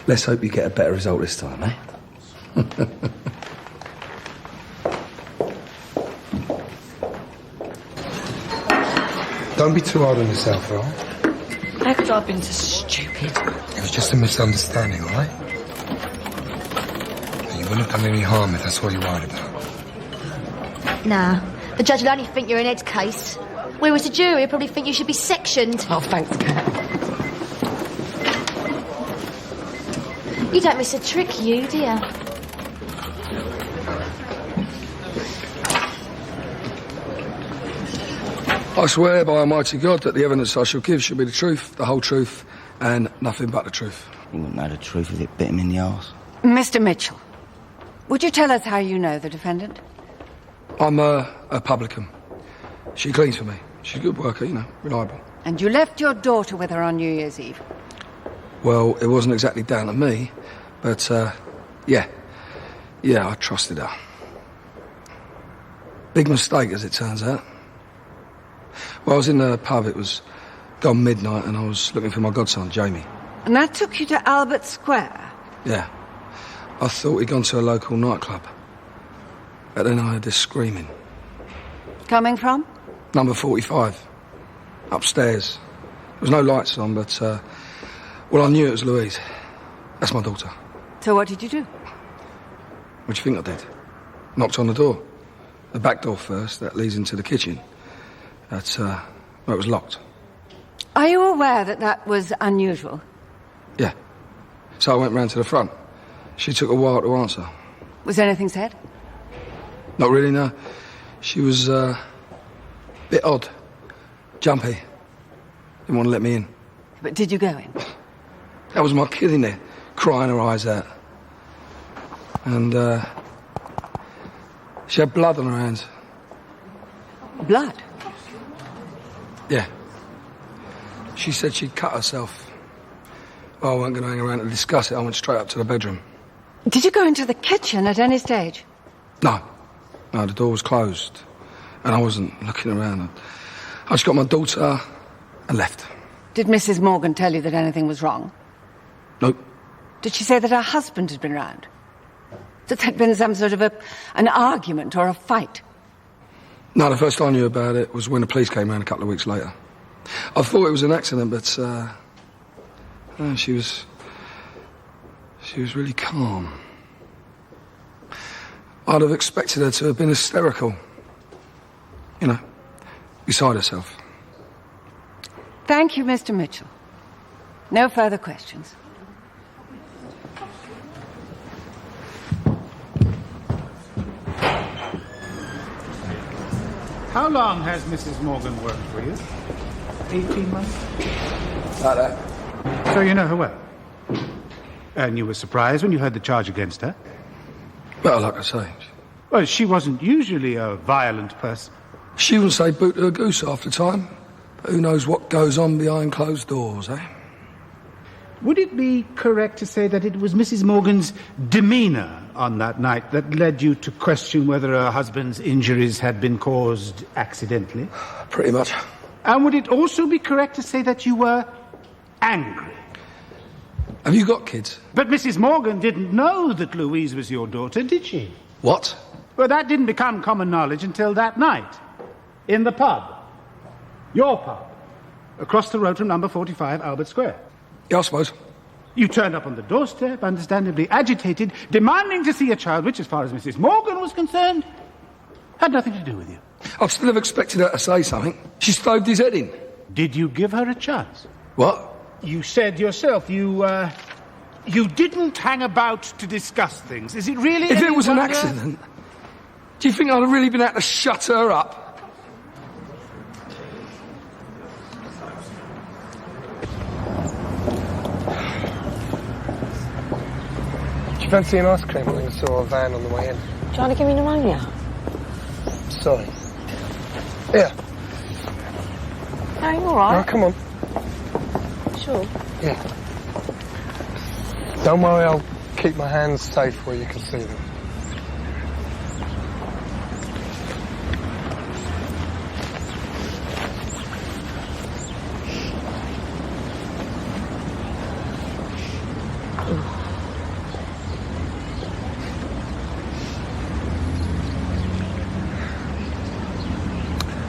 let's hope you get a better result this time, eh? Don't be too hard on yourself, all right? How could I have been so stupid? It was just a misunderstanding, all right? wouldn't have done any harm if that's what you're worried about. Nah, the judge will only think you're an Ed case. Whereas the jury will probably think you should be sectioned. Oh, thanks, Kat. You don't miss a trick, you, do you? I swear by Almighty God that the evidence I shall give shall be the truth, the whole truth, and nothing but the truth. He wouldn't know the truth if it bit him in the arse. Mr. Mitchell, would you tell us how you know the defendant? I'm a publican. She cleans for me. She's a good worker, you know, reliable. And you left your daughter with her on New Year's Eve? Well, it wasn't exactly down to me, but, yeah, I trusted her. Big mistake, as it turns out. Well, I was in the pub, it was gone midnight, and I was looking for my godson, Jamie. And that took you to Albert Square? Yeah. I thought he'd gone to a local nightclub. But then I heard this screaming. Coming from? Number 45. Upstairs. There was no lights on, but, well, I knew it was Louise. That's my daughter. So what did you do? What do you think I did? Knocked on the door. The back door first, that leads into the kitchen. That's, well, it was locked. Are you aware that that was unusual? Yeah. So I went round to the front. She took a while to answer. Was anything said? Not really, no. She was, a bit odd. Jumpy. Didn't want to let me in. But did you go in? That was my kid in there, crying her eyes out. And, she had blood on her hands. Blood? Yeah. She said she'd cut herself. Well, I wasn't going to hang around to discuss it. I went straight up to the bedroom. Did you go into the kitchen at any stage? No. No, the door was closed. And I wasn't looking around. I just got my daughter and left. Did Mrs. Morgan tell you that anything was wrong? Nope. Did she say that her husband had been round? That there'd been some sort of an argument or a fight? No, the first I knew about it was when the police came round a couple of weeks later. I thought it was an accident, but, no, she was really calm. I'd have expected her to have been hysterical. You know, beside herself. Thank you, Mr. Mitchell. No further questions. How long has Mrs. Morgan worked for you? 18 months? Like that. So you know her well? And you were surprised when you heard the charge against her? Well, like I say. Well, she wasn't usually a violent person. She wouldn't say boot to a goose half the time. But who knows what goes on behind closed doors, eh? Would it be correct to say that it was Mrs. Morgan's demeanour on that night that led you to question whether her husband's injuries had been caused accidentally? Pretty much. And would it also be correct to say that you were angry? Have you got kids? But Mrs. Morgan didn't know that Louise was your daughter, did she? What? Well, that didn't become common knowledge until that night. In the pub. Your pub. Across the road from number 45 Albert Square. Yeah, I suppose. You turned up on the doorstep, understandably agitated, demanding to see a child which, as far as Mrs. Morgan was concerned, had nothing to do with you. I'd still have expected her to say something. She stoved his head in. Did you give her a chance? What? You said yourself you didn't hang about to discuss things. Is it really If it was an wonder? accident, do you think I'd have really been able to shut her up? Do you fancy an ice cream when you saw a van on the way in? Trying to give me pneumonia? Sorry. Here. No, you all right? No, come on. Sure. Yeah. Don't worry, I'll keep my hands safe where you can see them.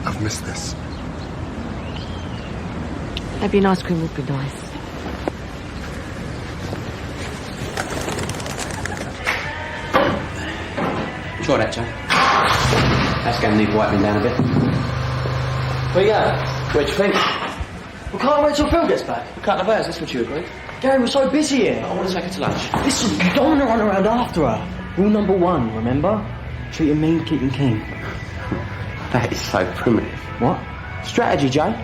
I've missed this. Maybe an ice cream would be nice. Try that, Joe. That's going to need wiping down a bit. Where you going? Where'd you think? We can't wait till Phil gets back. A couple of hours, that's what you agreed. Gary, we're so busy here. I want to take her to lunch. Listen, you don't want to run around after her. Rule number 1, remember? Treat him mean, keep him keen. That is so primitive. What? Strategy, Joe.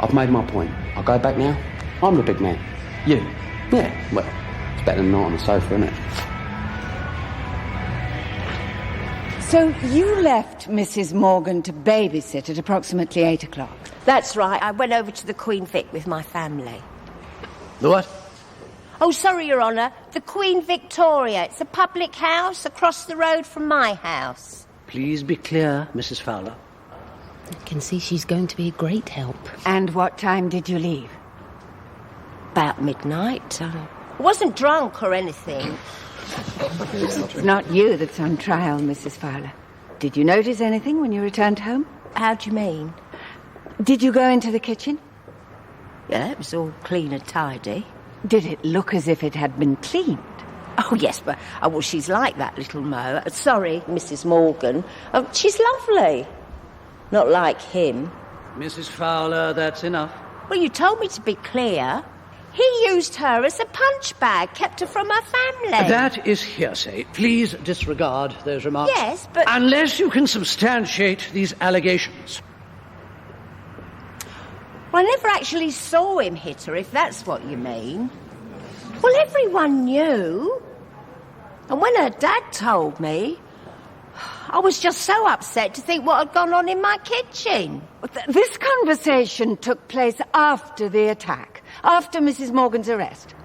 I've made my point. I'll go back now. I'm the big man. You? Yeah, well, it's better than not on the sofa, isn't it? So you left Mrs. Morgan to babysit at approximately 8 o'clock? That's right. I went over to the Queen Vic with my family. The what? Oh, sorry, Your Honour. The Queen Victoria. It's a public house across the road from my house. Please be clear, Mrs. Fowler. I can see she's going to be a great help. And what time did you leave? About midnight. I wasn't drunk or anything. It's not you that's on trial, Mrs. Fowler. Did you notice anything when you returned home? How do you mean? Did you go into the kitchen? Yeah, it was all clean and tidy. Did it look as if it had been cleaned? Oh, yes, but well, she's like that little Mo. Sorry, Mrs. Morgan. She's lovely. Not like him. Mrs. Fowler, that's enough. Well, you told me to be clear. He used her as a punch bag, kept her from her family. That is hearsay. Please disregard those remarks. Yes, but... Unless you can substantiate these allegations. Well, I never actually saw him hit her, if that's what you mean. Well, everyone knew. And when her dad told me, I was just so upset to think what had gone on in my kitchen. This conversation took place after the attack, after Mrs. Morgan's arrest.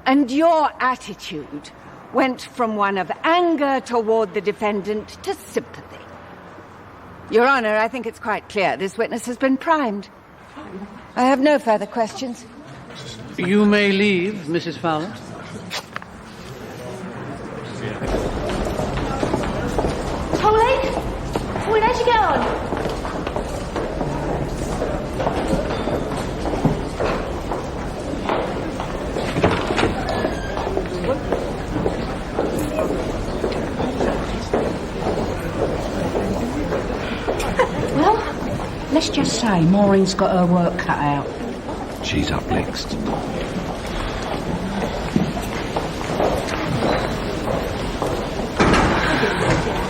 And your attitude went from one of anger toward the defendant to sympathy. Your Honour, I think it's quite clear this witness has been primed. I have no further questions. You may leave, Mrs. Fowler. Polly? Polly, how'd you get on? Well, let's just say Maureen's got her work cut out. She's up next.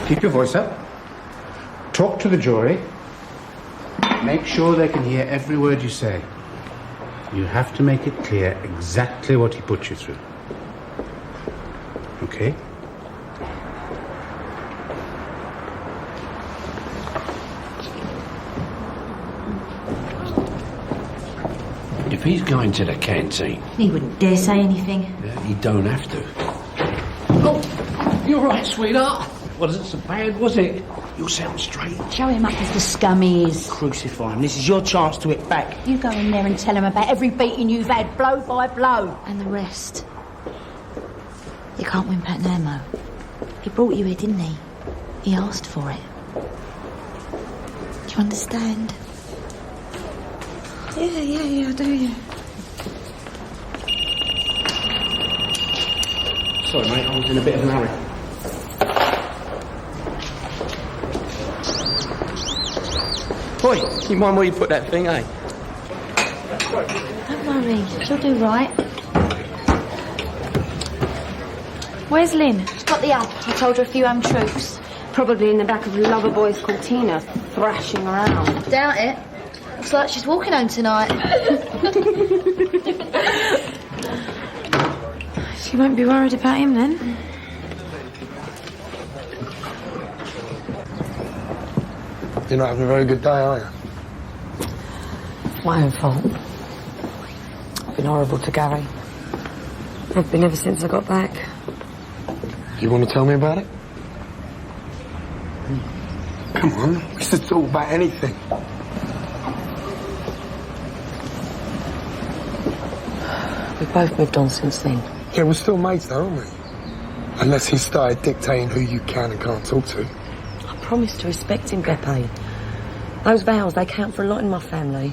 Keep your voice up. Talk to the jury. Make sure they can hear every word you say. You have to make it clear exactly what he put you through. Okay? If he's going to the canteen, He wouldn't dare say anything. he don't have to. Oh, you're right, sweetheart. Wasn't so bad, was it? You'll sound straight. Show him up as the scum he is. Crucify him. This is your chance to hit back. You go in there and tell him about every beating you've had, blow by blow. And the rest. You can't win back now, Mo. He brought you here, didn't he? He asked for it. Do you understand? Yeah, I do, yeah. Sorry, mate, I was in a bit of an hurry. Boy, you mind where you put that thing, eh? Don't worry, she'll do right. Where's Lynn? She's got the up. I told her a few untruths. Probably in the back of Loverboy's Cortina, thrashing around. Doubt it. Looks like she's walking home tonight. She won't be worried about him then. You're not having a very good day, are you? My own fault. I've been horrible to Gary. I've been ever since I got back. You want to tell me about it? Come on, we should talk about anything. We've both moved on since then. Yeah, we're still mates though, aren't we? Unless he started dictating who you can and can't talk to. I promised to respect him, Beppe. Those vows, they count for a lot in my family.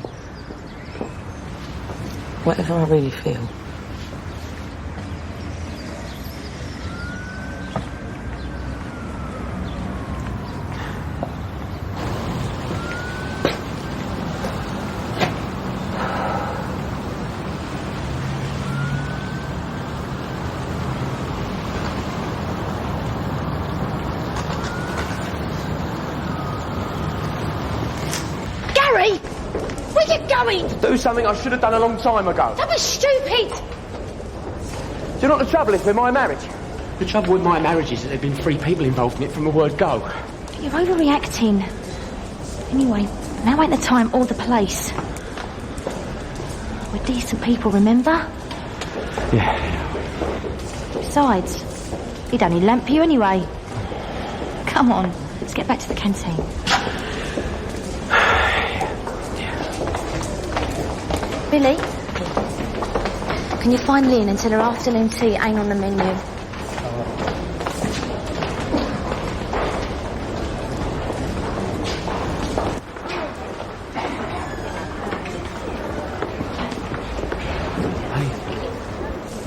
Whatever I really feel. Gary! Where are you going? Do something I should have done a long time ago. That was stupid! Do you know what the trouble is with my marriage? The trouble with my marriage is that there have been 3 people involved in it from the word go. You're overreacting. Anyway, now ain't the time or the place. We're decent people, remember? Yeah. Besides, he'd only lamp you anyway. Come on, let's get back to the canteen. Billy, can you find Lynn and tell her afternoon tea ain't on the menu?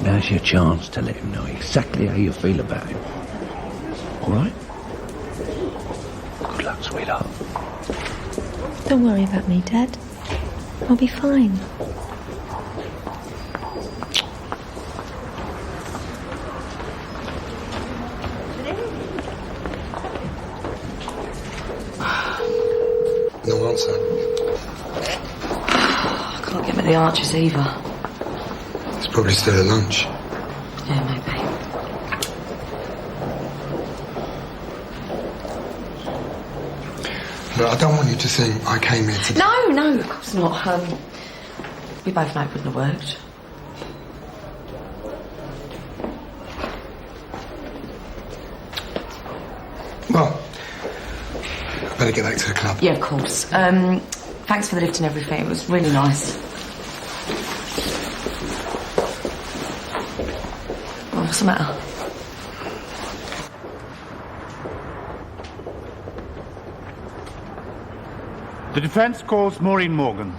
Now's your chance to let him know exactly how you feel about him. All right? Good luck, sweetheart. Don't worry about me, Dad. I'll be fine. No answer. I can't get me the Archers either. It's probably still at lunch. Yeah, maybe. Look, I don't want you to think I came here to... No, of course not. We both know it wouldn't have worked. Well, I better get back to the club. Yeah, of course. Thanks for the lift and everything. It was really nice. Oh, what's the matter? The defence calls Maureen Morgan.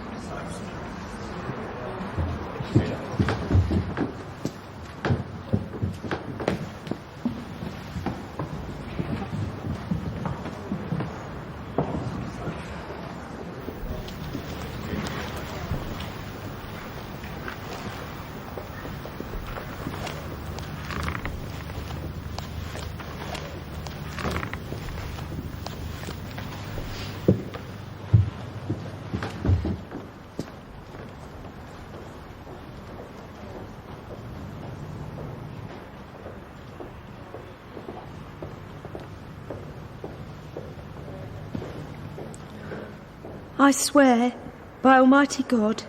I swear, by Almighty God,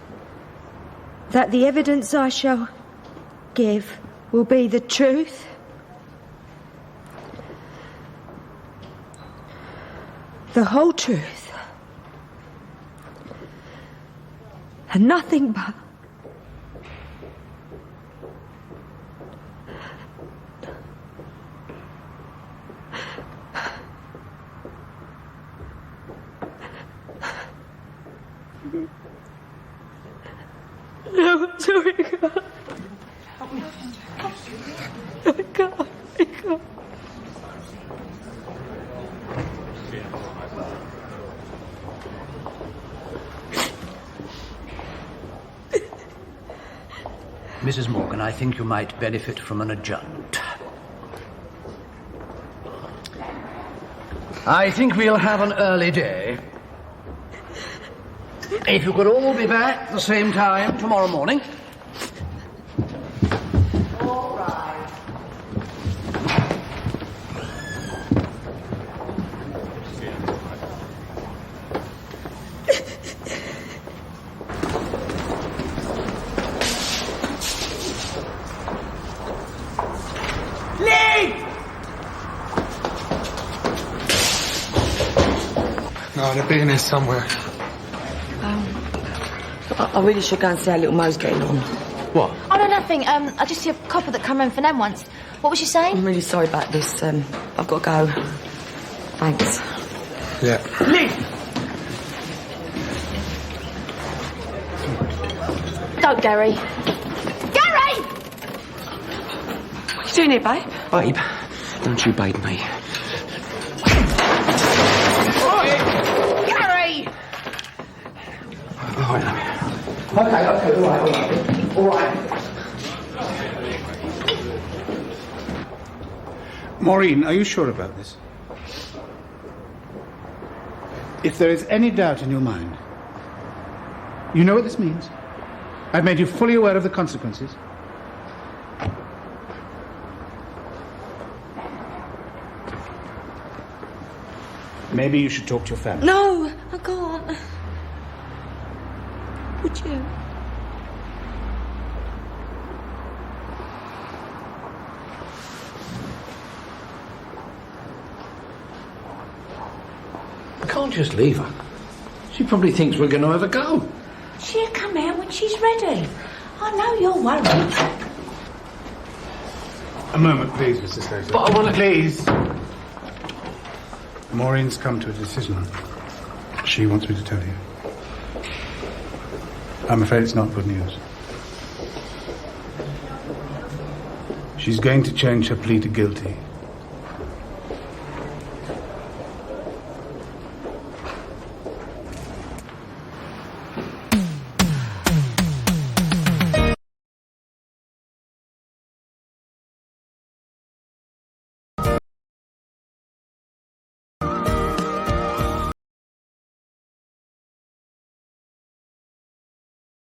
that the evidence I shall give will be the truth, the whole truth, and nothing but. No, I'm sorry, I can't. I can't. Mrs. Morgan, I think you might benefit from an adjournment. I think we'll have an early day. If you could all be back at the same time tomorrow morning. All right. Lee! No, they'll be in there somewhere. I really should go and see how little Mo's getting on. What? Oh, no, nothing. I just see a couple that come round for Nan once. What was she saying? I'm really sorry about this. I've got to go. Thanks. Yeah. Lee! Don't, Gary. Gary! What are you doing here, babe? Babe, don't you babe me. Gary! All right. Okay, all right. Maureen, are you sure about this? If there is any doubt in your mind, You know what this means? I've made you fully aware of the consequences. Maybe you should talk to your family. No, I can't. Would you? We can't just leave her. She probably thinks we're going to have a go. She'll come out when she's ready. I know you're worried. A moment, please, Mr. Slater. But I want to... Please. Maureen's come to a decision. She wants me to tell you. I'm afraid it's not good news. She's going to change her plea to guilty